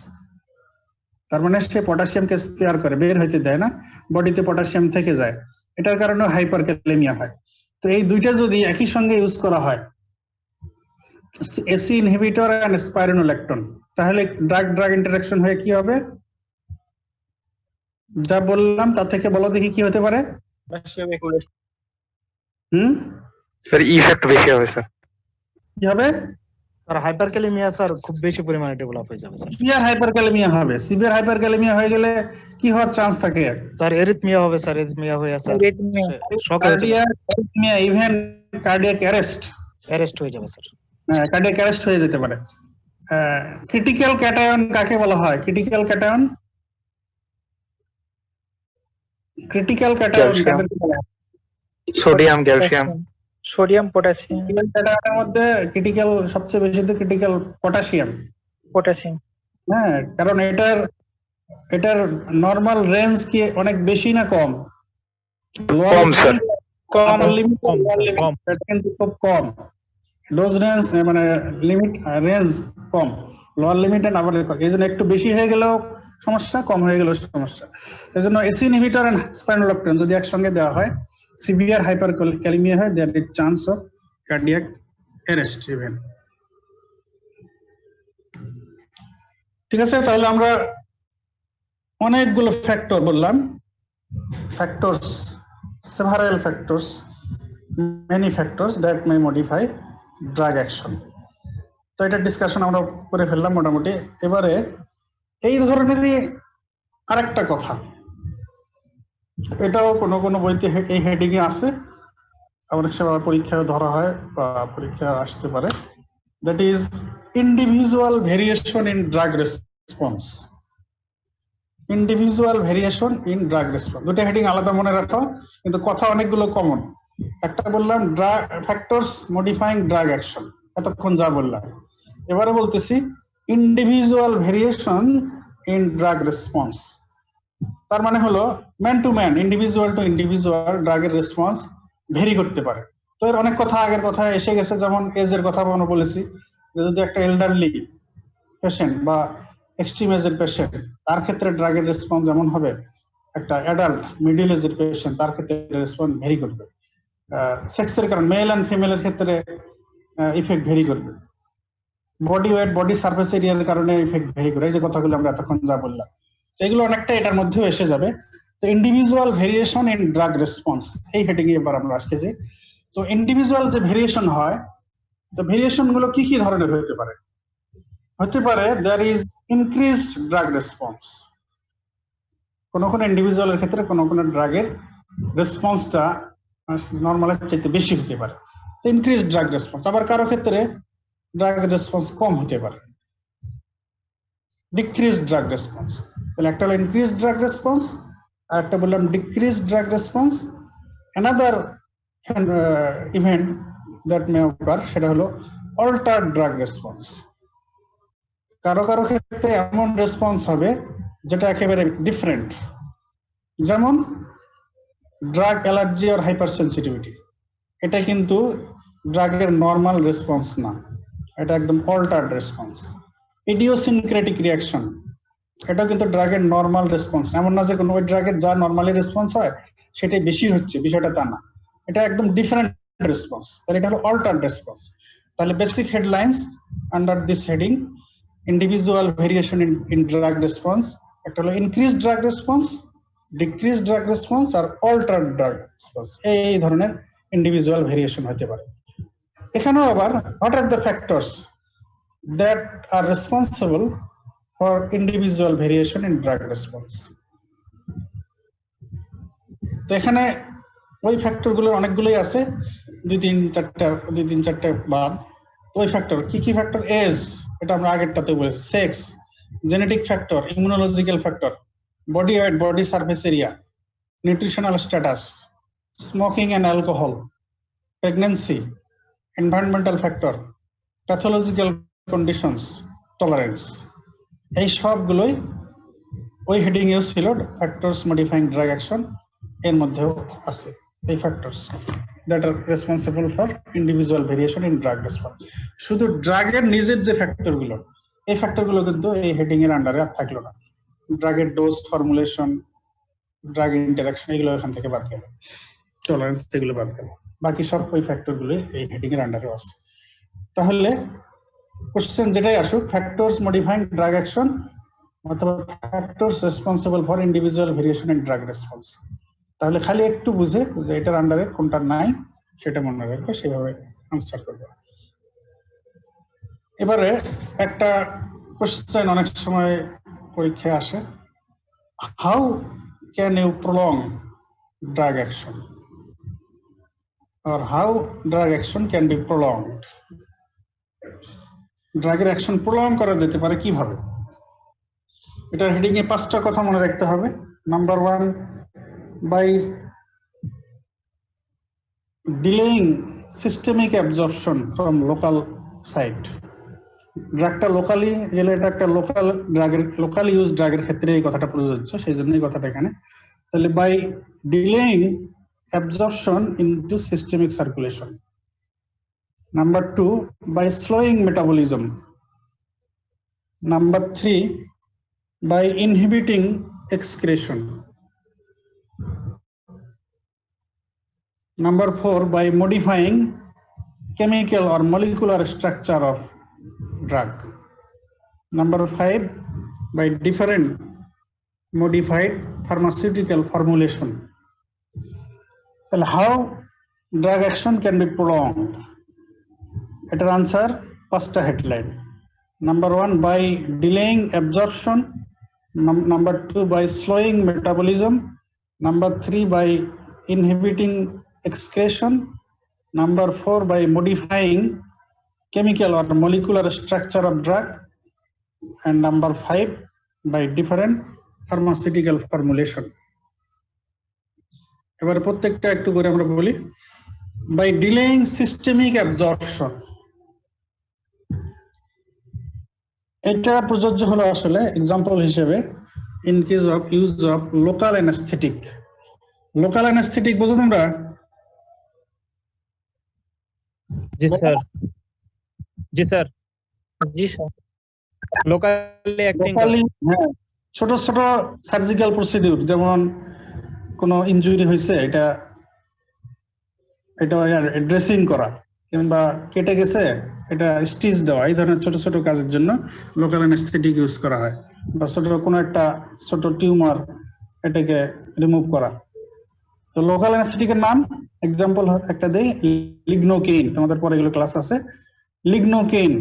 তার মানে সে পটাশিয়ামকে স্পেয়ার করে, বের হইতে দেয় না, বডিতে পটাশিয়াম থেকে যায়, এটার কারণে হাইপারক্যালেমিয়া হয়। তো এই দুইটা যদি একই সঙ্গে ইউজ করা হয়, এসি ইনহিবিটর এন্ড স্পাইরোনোল্যাকটন, তাহলে ড্রাগ ইন্টারাকশন হয়ে কি হবে? যা বললাম তার থেকে বলো দেখি কি হতে পারে। স্যার ইফেক্ট বেশি হবে স্যার। কি হবে স্যার? হাইপারক্যালেমিয়া স্যার খুব বেশি পরিমাণে ডেভেলপ হয়ে যাবে স্যার। সিভিয়ার হাইপারক্যালেমিয়া হবে। সিভিয়ার হাইপারক্যালেমিয়া হয়ে গেলে কি হওয়ার চান্স থাকে? স্যার এরিথমিয়া হবে স্যার, এরিথমিয়া হয়ে স্যার শক হয়ে যাবে, cardiac arrhythmia, even cardiac arrest হয়ে যাবে স্যার। কার্ডিয়াক অ্যারেস্ট হয়ে যেতে পারে। ক্রিটিক্যাল ক্যাটায়ন কাকে বলা হয়? Critical cation sodium, calcium, sodium, potassium. ক্যাটায়নের মধ্যে ক্রিটিক্যাল সবচেয়ে বেশি তো ক্রিটিক্যাল পটাশিয়াম। হ্যাঁ, কারণ এটার নরমাল রেঞ্জ কি অনেক বেশি না কম? কম স্যার, কম। কিন্তু খুব কম। ডোজ রেঞ্জ মানে লিমিট রেঞ্জ কম, lower limit and upper limit. এই জন্য একটু বেশি হয়ে গেলেও সমস্যা, কম হয়ে গেলেও সমস্যা। এই জন্য এসি ইনহিবিটর এন্ড স্পাইরোনোল্যাকটন যদি একসঙ্গে দেওয়া হয়, সিভিয়ার হাইপারক্যালেমিয়া হয়, there is chance of cardiac arrest even. ঠিক আছে, তাহলে আমরা অনেকগুলো ফ্যাক্টর বললাম, factors, several factors, many factors that may modify drug action. তো এটা ডিসকাশন আমরা করে ফেললাম মোটামুটি। এবারে এই ধরনেরই আরেকটা কথা, এটাও কোনো কোনো বইতে এই হেডিং এ আছে, অনেক সময় পরীক্ষায় ধরা হয় বা পরীক্ষায় আসতে পারে, that is individual variation in drug response. Individual variation in drug response, দুটো হেডিং আলাদা মনে রাখো, কিন্তু কথা অনেকগুলো কমন। একটা বললাম ফ্যাক্টরস মডিফাইং ড্রাগ অ্যাকশন, এতক্ষণ যা বললাম। এবারে বলতেছি individual variation in drug response. তার মানে হলো man to man, individual to individual ড্রাগের রেসপন্স ভেরি করতে পারে। তো এর অনেক কথা আগের কথা এসে গেছে, যেমন এজের কথা আমরা বলেছি, যে যদি একটা এল্ডারলি পেশেন্ট বা এক্সট্রিম এজের পেশেন্ট, তার ক্ষেত্রে ড্রাগের রেসপন্স যেমন হবে, একটা অ্যাডাল্ট মিডল এজের পেশেন্ট তার ক্ষেত্রে রেসপন্স ভেরি করবে। সেক্সের কারণে মেল এন্ড ফিমেলের ক্ষেত্রে ইফেক্ট ভেরি করবে। বডি ওয়েট, বডি সারফেস এরিয়ার কারণে ইফেক্ট ভেরি করে, এই যে কথাগুলো আমরা এতক্ষণ যা বললাম, এগুলো অনেকটা এটার মধ্যেও এসে যাবে। তো individual variation in drug response, এই হেডিং এ এবার আমরা আসতেছি। তো ইন্ডিভিজুয়াল যে ভেরিয়েশন হয়, তো ভেরিয়েশন গুলো কি কি ধরনের হতে পারে? হতে পারে there is increased drug response, কোন কোন ইন্ডিভিজুয়ালের ক্ষেত্রে কোন কোন ড্রাগের রেসপন্সটা নর্মালের চাইতে বেশি হতে পারে, ইনক্রিজড ড্রাগ রেসপন্স। আবার কারো ক্ষেত্রে ড্রাগের রেসপন্স কম হতে পারে, ডিক্রিজড ড্রাগ রেসপন্স। তাহলে একটা হলো ইনক্রিজড ড্রাগ রেসপন্স, আর একটা বললাম decreased drug response. Another event that may occur, সেটা হলো অল্টার্ড ড্রাগ রেসপন্স। কারো কারো ক্ষেত্রে এমন রেসপন্স হবে যেটা একেবারে ডিফারেন্ট, যেমন ড্রাগ অ্যালার্জি আর হাইপার সেন্সিটিভিটি, এটা কিন্তু ড্রাগের নর্মাল রেসপন্স না, এটা একদম অল্টার্ড রেসপন্স। ইডিওসিনক্রেটিক রিয়াকশন, এটা কিন্তু ড্রাগের নর্মাল রেসপন্স, এমন না যে কোনো ওই ড্রাগের যা নর্মালি রেসপন্স হয় সেটাই বেশি হচ্ছে, বিষয়টা তা না, এটা একদম ডিফারেন্ট রেসপন্স, তাহলে এটা হলো অল্টার্ড রেসপন্স। তাহলে basic headlines under this heading, individual variation in drug response, একটা হলো increase drug response, decrease drug response আর অল্টার্ড ড্রাগ রেসপন্স, এই ধরনের ইন্ডিভিজুয়াল ভেরিয়েশন হতে পারে। এখানেও আবার what are the factors that are responsible for individual variation in drug response? তো এখানে ওই ফ্যাক্টর গুলো অনেকগুলোই আছে, দুই তিন চারটে বাদ। ওই ফ্যাক্টর কি কি? ফ্যাক্টর এজ, এটা আমরা আগেরটাতে বলেছি, sex, genetic factor, immunological factor, body weight, body surface area, nutritional status, smoking and alcohol, pregnancy, environmental factor, pathological conditions, tolerance, এই সবগুলোই ওই হেডিং এও ছিল, ফ্যাক্টরস মডিফাইং ড্রাগ অ্যাকশন এর মধ্যেও আছে এই factors that R responsible for individual variation in drug response. শুধু ড্রাগের নিজের যে ফ্যাক্টর গুলো, এই ফ্যাক্টর গুলো কিন্তু এই হেডিং এর আন্ডারে আর থাকলো না। ড্রাগের ডোজ, ফর্মুলেশন, ড্রাগ ইন্টারাকশন, এগুলো এখান থেকে বাদ গেল, টলারেন্স এগুলো বাদ গেল, বাকি সব ওই ফ্যাক্টর গুলো এই হেডিং এর আন্ডারে আছে। তাহলে কোশ্চেন যেটাই আসুক, ফ্যাক্টরস মডিফাইং ড্রাগ অ্যাকশন অথবা factors responsible for individual variation in drug response, তাহলে খালি একটু বুঝে যে এটার আন্ডারে কোনটা নাই সেটা মনে রাখবে, সেভাবে আনসার করবে। এবারে একটা কোশ্চেন অনেক সময় পরীক্ষায় আসে, how can you prolong drug action, or how drug action can be prolonged? ড্রাগের অ্যাকশন প্রলং করা যেতে পারে কিভাবে? এটার হেডিং এ 5টা কথা মনে রাখতে হবে। Number 1, by delaying systemic absorption from local site. ড্রাগটা লোকালি গেলে, এটা একটা লোকাল ড্রাগের, লোকাল ইউজ ড্রাগের ক্ষেত্রে এই কথাটা প্রযোজ্য, সেই জন্য এই কথাটা এখানে। তাহলে by delaying absorption into systemic circulation. Number 2, by slowing metabolism. Number 3, by inhibiting excretion. Number 4, by modifying chemical or molecular structure of drug. Number 5, by different modified pharmaceutical formulation. Well, how drug action can be prolonged? Etar answer পাঁচটা headline. Number 1, by delaying absorption. Number 2, by slowing metabolism. Number 3, by inhibiting excretion. Number 4, by modifying chemical or molecular structure of drug. And number 5, by different pharmaceutical formulation. এবার প্রত্যেকটা একটু করে আমরা বলি। By delaying systemic absorption, এটা প্রযোজ্য হলো আসলে এক্সাম্পল হিসেবে in case of use of local anaesthetic. Local anaesthetic বুঝো তোমরা? जी सर जी सर জি স্যার लोकली एक्टिंग লোকালি, হ্যাঁ, ছোট ছোট সার্জিক্যাল প্রসিডিউর, যেমন কোনো ইনজুরি হয়েছে এটা ড্রেসিং করা, কিংবা কেটে গেছে এটা স্টিচ দেওয়া, এই ধরনের ছোট ছোট কাজের জন্য লোকাল অ্যানেস্থেটিক ইউজ করা হয়। বা ছোট কোনো একটা ছোট টিউমার, এটাকে রিমুভ করা। তো লোকাল অ্যানেস্থেটিকের নাম এক্সাম্পল একটা দেই, লিগনোকেইন। তোমাদের পরে এগুলো ক্লাস আছে। লিগনোকেইন,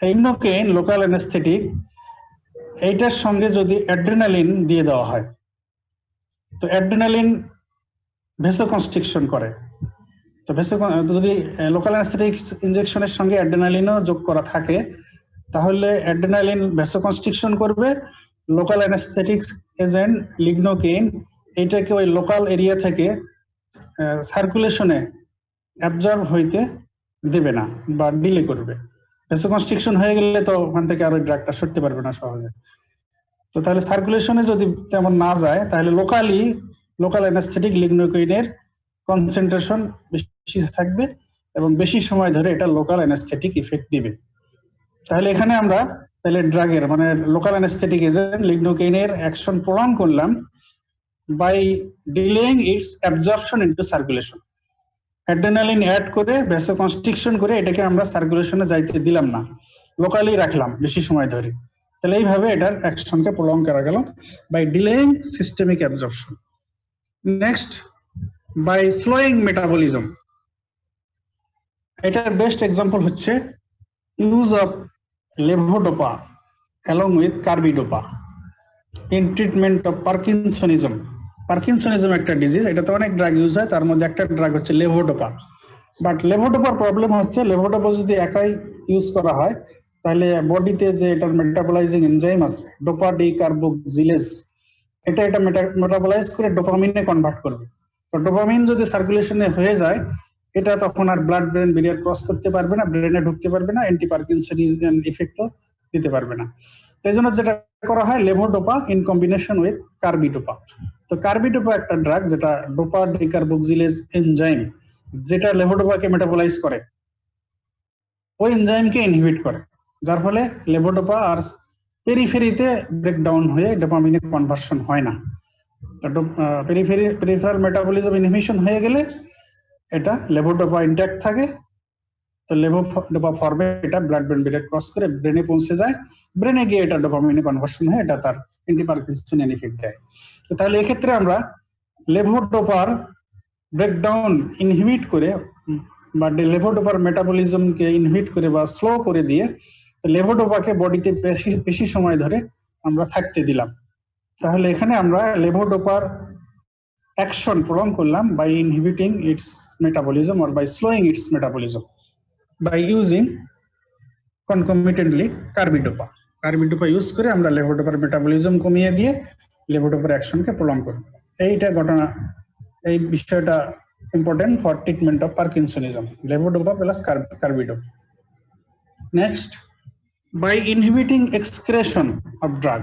লিগনোকেইন লোকাল অ্যানেস্থেটিক। এইটার সঙ্গে যদি অ্যাড্রেনালিন দিয়ে দেওয়া হয়, তো অ্যাড্রেনালিন ভেসোকনস্ট্রিকশন করে। তো যদি লোকাল অ্যানেস্থেটিক ইনজেকশনের সঙ্গে অ্যাড্রেনালিনও যোগ করা থাকে, তাহলে অ্যাড্রেনালিন ভেসোকনস্ট্রিকশন করবে। লোকাল অ্যানেস্থেটিক এজেন্ট লিগনোকেইন এইটাকে ওই লোকাল এরিয়া থেকে সার্কুলেশনে অ্যাবজর্ব হইতে দেবে না বা ডিলে করবে। ভেসোকনস্ট্রিকশন হয়ে গেলে তো ওখান থেকে আর ওই ড্রাগটা সরতে পারবে না সহজে। তো তাহলে সার্কুলেশনে যদি তেমন না যায়, তাহলে লোকাল অ্যানেস্থেটিক লিগনোকেইনের কনসেন্ট্রেশন বেশি থাকবে এবং বেশি সময় ধরে এটা লোকাল অ্যানেস্থেটিক ইফেক্ট দিবে। তাহলে এখানে আমরা তাহলে ড্রাগের মানে লোকাল অ্যানেস্থেটিক এজেন্ট লিগনোকেইনের অ্যাকশন প্রলং করলাম by delaying its absorption into circulation. Adrenaline add করে ভেসোকনস্ট্রিকশন করে এটাকে আমরা সার্কুলেশনে যাইতে দিলাম না, লোকালি রাখলাম বেশি সময় ধরে। তাহলে এইভাবে এটার অ্যাকশনকে প্রলং করা গেল by delaying systemic absorption. Next, by slowing metabolism. এটার বেস্ট এক্সাম্পল হচ্ছে use of levodopa along with carbidopa in treatment of parkinsonism. Parkinsonism একটা ডিজিজ, এটাতে অনেক ড্রাগ ইউজ হয়, তার মধ্যে একটা ড্রাগ হচ্ছে লেভোডোপা। বাট লেভোডোপার প্রবলেম হচ্ছে লেভোডোপা যদি একাই ইউজ করা হয়, তাহলে বডিতে যে এটার মেটাবলাইজিং এনজাইম আছে ডোপা ডি কার্বোক্সিলেজ, এটা মেটাবলাইজ করে ডোপামিনে কনভার্ট করবে। তো ডোপামিন যদি সার্কুলেশনে হয়ে যায়, এটা তখন আর ব্লাড ব্রেন ব্যারিয়ার ক্রস করতে পারবে না, ব্রেনে ঢুকতে পারবে না, অ্যান্টি পার্কিনসনিজম ইফেক্টও দিতে পারবে না। এই জন্য যেটা করা হয় levodopa in combination with carbidopa. তো কার্বিডোপা একটা ড্রাগ যেটা ডোপা ডিকার্বোক্সিলেজ এনজাইম, যেটা লেভোডোপাকে মেটাবলাইজ করে, ওই এনজাইমকে ইনহিবিট করে, যার ফলে লেভোডোপা আর পেরিফেরিতে ব্রেকডাউন হয়ে ডোপামিনে কনভার্সন হয় না। তো পেরিফেরাল মেটাবলিজম ইনহিবিশন হয়ে গেলে এটা লেভোডোপা ইনট্যাক্ট থাকে। তো লেভোডোপা ফর্মে এটা ব্লাড ব্রেন ব্যারিয়ার ক্রস করে ব্রেনে পৌঁছে যায়, ব্রেনে গিয়ে এটা ডোপামিনে কনভার্সন হয়ে এটা তার অ্যান্টিপার্কিনসনিয়ান ইফেক্ট দেয়। তো তাহলে এক্ষেত্রে আমরা লেভোডোপার ব্রেকডাউন ইনহিবিট করে বা লেভোডোপার মেটাবলিজমকে ইনহিবিট করে বা স্লো করে দিয়ে লেভোডোপাকে বডিতে বেশি সময় ধরে আমরা থাকতে দিলাম। তাহলে এখানে আমরা লেভোডোপার অ্যাকশন প্রলং করলাম by inhibiting its metabolism or by slowing its metabolism by using concomitantly carbidopa. Carbidopa use করে আমরা লেভোডোপার মেটাবলিজম কমিয়ে দিয়ে লেভোডোপার অ্যাকশনকে প্রলং করব। এইটা ঘটনা, এই বিষয়টা important for treatment of parkinsonism, levodopa plus carbidopa. Next, by inhibiting excretion of drug.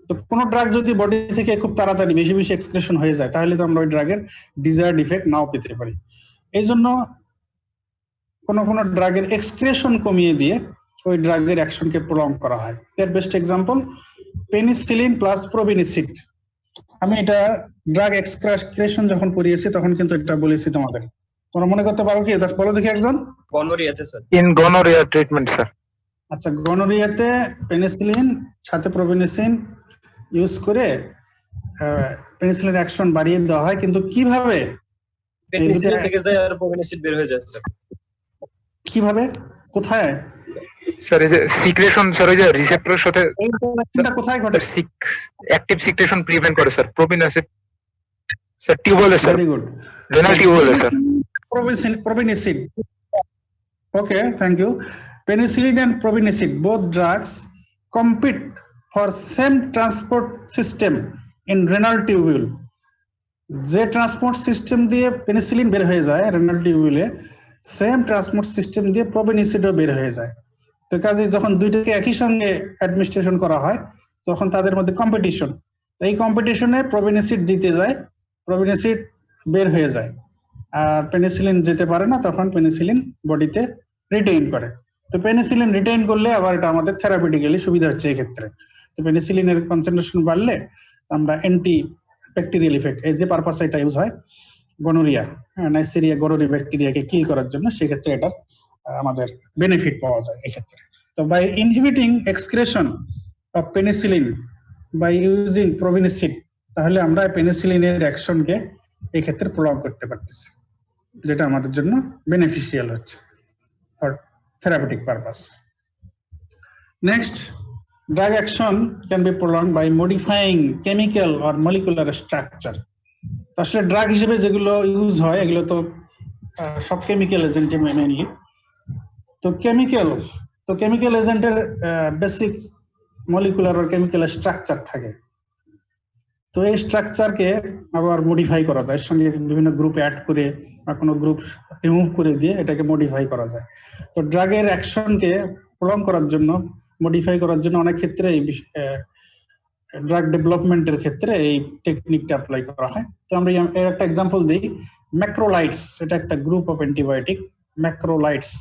তো কোনো ড্রাগ যদি বডি থেকে খুব তাড়াতাড়ি বেশি বেশি এক্সক্রেশন হয়ে যায়, তাহলে তো আমরা ওই ড্রাগের ডিজায়ার্ড ইফেক্ট নাও পেতে পারি। এই জন্য কোনো ড্রাগের এক্সক্রেশন কমিয়ে দিয়ে ওই ড্রাগের অ্যাকশনকে প্রলং করা হয়। এর best example penicillin plus probenecid. আমি এটা ড্রাগ এক্সক্রেশন যখন পড়িয়েছি তখন কিন্তু এটা বলেছি তোমাদের, তোমরা মনে করতে পারো কি? বলো দেখি একজন। গনোরিয়াতে sir. In gonorrhea treatment, sir. আচ্ছা, গনোরিয়াতে পেনিসিলিন সাথে প্রোবেনিসিন ইউজ করে পেনিসিলিন অ্যাকশন বাড়িয়ে দেওয়া হয়, কিন্তু কিভাবে পেনিসিলিন থেকে যায় আর প্রোভেনিসিড বের হয়ে যাচ্ছে। কিভাবে কোথায় স্যার এই যে সিক্রেশন, স্যার ওই যে রিসেপ্টরের সাথে এই interaction-টা কোথায় ঘটে? অ্যাক্টিভ সিক্রেশন প্রিভেন্ট করে স্যার। প্রোপিনাসিড স্যার টিউবওয়েলে স্যার, ভেরি গুড। রেনাল টিউবওয়েলে sir. Probenicid. Okay, thank you. Penicillin and probenicid, both drugs compete for same transport system in renal tubule. যে ট্রান্সপোর্ট সিস্টেম দিয়ে পেনিসিলিন বের হয়ে যায় renal টিউবুলে, same transport system দিয়ে প্রোবেনিসিডও বের হয়ে যায়। তো কাজে যখন দুইটাকে একই সঙ্গে অ্যাডমিনিস্ট্রেশন করা হয় তখন তাদের মধ্যে কম্পিটিশন। এই কম্পিটিশনে প্রোবেনিসিড জিতে যায়, প্রোবেনিসিড বের হয়ে যায়, আর পেনিসিলিন যেতে পারে না, তখন পেনিসিলিন বডিতে রিটেইন করে। তো পেনিসিলিন রিটেইন করলে আবার এটা আমাদের থেরাপিউটিক্যালি সুবিধা হচ্ছে এই ক্ষেত্রে। তো পেনিসিলিনের কনসেন্ট্রেশন বাড়লে আমরা অ্যান্টি ব্যাকটেরিয়াল ইফেক্ট, এই যে পারপাসে এটা ইউজ হয় গনোরিয়া, নাইসেরিয়া গনোরি ব্যাকটেরিয়াকে কিল করার জন্য, সেক্ষেত্রে এটা আমাদের বেনিফিট পাওয়া যায় এই ক্ষেত্রে। তো by inhibiting excretion of penicillin by using probenecid, তাহলে আমরা পেনিসিলিনের অ্যাকশনকে এই ক্ষেত্রে প্রলং করতে পারতেছি, যেটা আমাদের জন্য বেনিফিশিয়াল হচ্ছে for therapeutic purpose. Next, drug action can be prolonged by modifying chemical or molecular structure. তো আসলে ড্রাগ হিসেবে যেগুলো ইউজ হয় এগুলো তো সব কেমিক্যাল এজেন্টে মেইনলি। তো কেমিক্যাল এজেন্টের বেসিক মলিকুলার আর কেমিক্যাল স্ট্রাকচার থাকে। তো এই স্ট্রাকচারকে আবার মডিফাই করা যায়, এর সঙ্গে বিভিন্ন গ্রুপ অ্যাড করে বা কোনো গ্রুপ রিমুভ করে দিয়ে এটাকে মডিফাই করা যায়। তো ড্রাগের অ্যাকশনকে প্রলং করার জন্য, মডিফাই করার জন্য অনেক ক্ষেত্রে এই ড্রাগ ডেভেলপমেন্টের ক্ষেত্রে এই টেকনিকটা অ্যাপ্লাই করা হয়। তো আমরা এর একটা এক্সাম্পল দিই, ম্যাক্রোলাইটস, এটা একটা গ্রুপ অফ অ্যান্টিবায়োটিক। ম্যাক্রোলাইটস,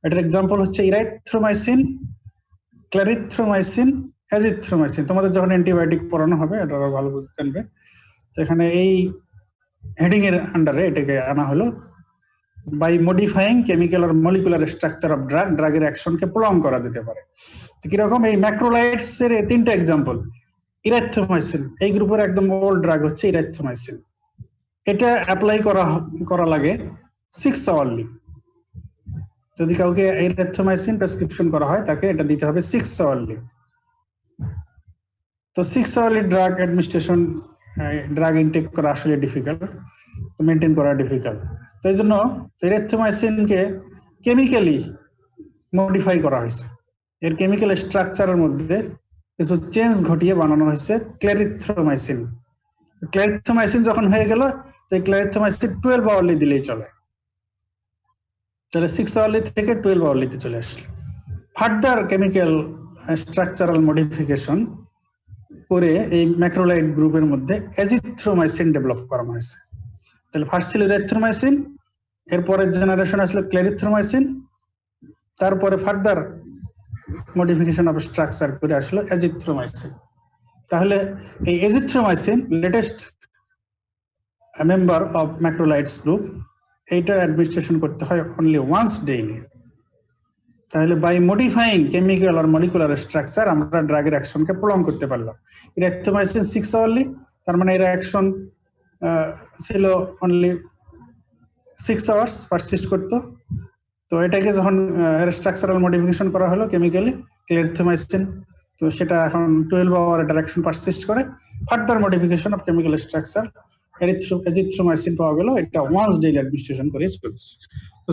এটার এক্সাম্পল হচ্ছে ইরাইথ্রোমাইসিন, ক্লারিথ্রোমাইসিন, অ্যাজিথ্রোমাইসিন। তোমাদের যখন অ্যান্টিবায়োটিক পড়ানো হবে এটা ভালো বুঝতে জানবে। তো এখানে এই হেডিং এর আন্ডারে এটাকে আনা হলো বাই মডিফাইং কেমিক্যাল আর মলিকুলার স্ট্রাকচার অফ ড্রাগ, ড্রাগের অ্যাকশনকে প্রলং করা যেতে পারে। তো কিরকম, এই ম্যাক্রোলাইটস এর তিনটা এক্সাম্পল। ইরাইথ্রোমাইসিন, এই গ্রুপের একদম ওল্ড ড্রাগ হচ্ছে ইরাইথ্রোমাইসিন। এটা অ্যাপ্লাই করা লাগে 6 আওয়ারলি। যদি কাউকে ইরাইথ্রোমাইসিন প্রেসক্রিপশন করা হয় তাকে এটা দিতে হবে 6 আওয়ারলি। তো 6 hourly drug administration, drug intake করা আসলে ডিফিকাল্ট, তো মেনটেন করা ডিফিকাল্ট। তো এই জন্য ইরাইথ্রোমাইসিনকে কেমিক্যালি মডিফাই করা হয়েছে, এর কেমিক্যাল স্ট্রাকচারের মধ্যে কিছু চেঞ্জ ঘটিয়ে বানানো হয়েছে ক্লারিথ্রোমাইসিন। ক্লারিথ্রোমাইসিন যখন হয়ে গেল, তো এই ক্লারিথ্রোমাইসিন 12 আওয়ারলি দিলেই চলে, তাহলে 6 আওয়ারলি থেকে 12 আওয়ারলিতে চলে আসলো। ফার্দার কেমিক্যাল স্ট্রাকচারাল মডিফিকেশন করে এই ম্যাক্রোলাইট গ্রুপের মধ্যে অ্যাজিথ্রোমাইসিন ডেভেলপ করানো হয়েছে। তাহলে ফার্স্ট ছিল ইরাইথ্রোমাইসিন, এরপরের জেনারেশন আসলো ক্লারিথ্রোমাইসিন, তারপরে ফার্দার মডিফিকেশন অফ স্ট্রাকচার করে আসলো অ্যাজিথ্রোমাইসিন। তাহলে এই azithromycin latest member of macrolides group, এইটা অ্যাডমিনিস্ট্রেশন করতে হয় অনলি ওয়ান্স ডেইলি। তাহলে বাই মডিফাইং কেমিক্যাল আর মলিকুলার স্ট্রাকচার আমরা ড্রাগের অ্যাকশনকে প্রলং করতে পারলাম। ইরাইথ্রোমাইসিন 6 আওয়ারলি, তার মানে এর অ্যাকশন ছিল অনলি 6 আওয়ার্স পারসিস্ট করতো। তো এটাকে যখন স্ট্রাকচারাল মডিফিকেশন করা হলো কেমিক্যালি ক্লারিথ্রোমাইসিন, তো সেটা এখন 12 আওয়ার ডাইরেকশন পারসিস্ট করে। Further modification of chemical structure erythromycin পাওয়া গেল, এটা ওয়ান্স ডেইলি অ্যাডমিনিস্ট্রেশন করে চলছে।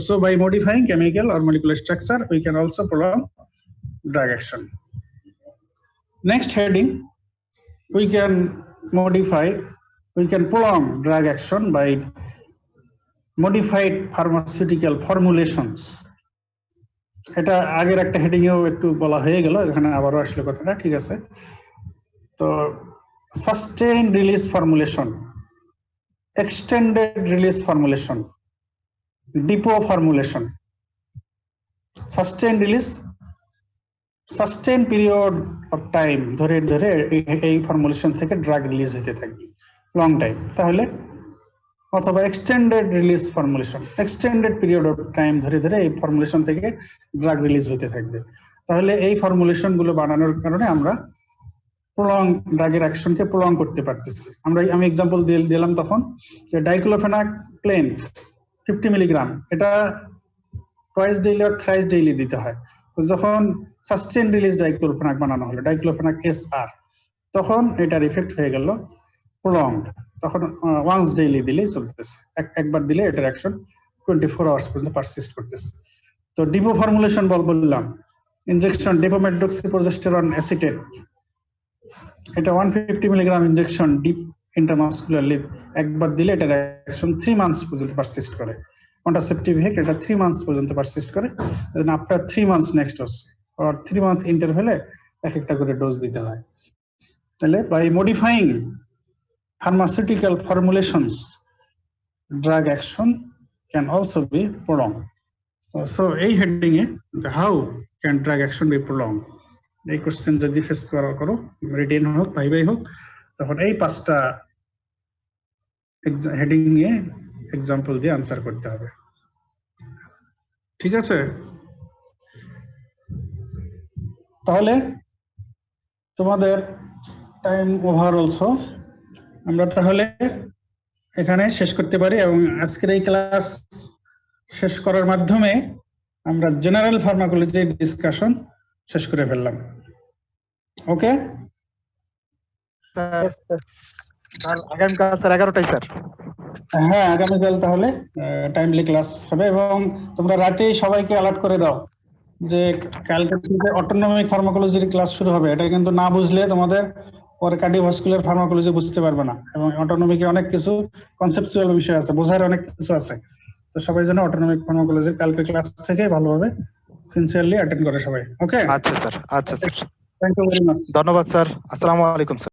So by modifying chemical or molecular structure, we can also prolong drug action. Next heading, we can prolong drug action by modified pharmaceutical formulations. এটা আগের একটা heading এও একটু বলা হয়ে গেল, এখানে আবারও আসলে কথাটা, ঠিক আছে। তো sustained release formulation, extended release formulation, depot formulation, sustained release, sustained period of time ধরে ধরে এই ফর্মুলেশন থেকে ড্রাগ রিলিজ হতে থাকবে লং টাইম। তাহলে অথবা extended release formulation, extended period of time ধরে ধরে এই ফর্মুলেশন থেকে ড্রাগ রিলিজ হতে থাকবে। তাহলে এই ফর্মুলেশন গুলো বানানোর কারণে আমরা প্রলং ড্রাগের অ্যাকশনকে প্রলং করতে পারতেছি। আমি এক্সাম্পল দিলাম তখন যে ডাইক্লোফেনাক প্লেন 50 মিলিগ্রাম, এটা টুয়াইস ডেইলি আর থ্রাইস ডেইলি দিতে হয়। তো যখন সাস্টেন রিলিজ ডাইক্লোফেনাক বানানো হলো, ডাইক্লোফেনাক এসআর, তখন এটার ইফেক্ট হয়ে গেল প্রলংড। তখন ওয়ান্স ডেইলি দিলেই চলতেছে, একবার দিলে এটার অ্যাকশন 24 আওয়ার্স পর্যন্ত পারসিস্ট করতেছে। তো ডিপো ফর্মুলেশন বললাম, ইনজেকশন ডিপোমেট্রোক্সিপ্রোজেস্টেরন অ্যাসিটেট, এটা 150 মিলিগ্রাম ইনজেকশন ডিপ ইন্টারমাসকুলারলি একবার দিলে এটার অ্যাকশন 3 মান্থস পর্যন্ত পারসিস্ট করে। কন্ট্রাসেপটিভ ইফেক্ট এটা 3 মান্থস পর্যন্ত পারসিস্ট করে। Then after 3 months next dose, আর 3 মান্থস ইন্টারভ্যালে এক একটা করে ডোজ দিতে হয়। তাহলে by modifying pharmaceutical formulations, drug action can also be prolonged. So এই heading A how can drug action be prolonged, এই কোশ্চেন যদি ফেস করো রিটেন হোক ভাইভাই হোক, তখন এই 5টা হেডিং এ এক্সাম্পল দিয়ে আনসার করতে হবে। ঠিক আছে, তাহলে তোমাদের টাইম ওভার অলসো, আমরা তাহলে এখানে শেষ করতে পারি এবং আজকের এই ক্লাস শেষ করার মাধ্যমে আমরা জেনারেল ফার্মাকোলজি ডিসকাশন শেষ করে ফেললাম। ওকে স্যার, আগামীকাল স্যার 11টায় স্যার। হ্যাঁ, আগামীকাল তাহলে টাইমলি ক্লাস হবে এবং তোমরা রাতেই সবাইকে অ্যালার্ট করে দাও যে কালকে থেকে অটোনমিক ফার্মাকোলজির ক্লাস শুরু হবে। এটা কিন্তু না বুঝলে তোমাদের পরে কার্ডিওভাস্কুলার ফার্মাকোলজি বুঝতে পারবে না, এবং অটোনমিকে অনেক কিছু কনসেপচুয়াল বিষয় আছে, বোঝার অনেক কিছু আছে। তো সবাই যেন অটোনমিক ফার্মাকোলজির কালকে ক্লাস থেকে ভালোভাবে সিনসিয়ারলি অ্যাটেন্ড করে সবাই। ওকে, আচ্ছা স্যার, আচ্ছা sir, thank you very much. ধন্যবাদ স্যার। আসসালামু আলাইকুম স্যার।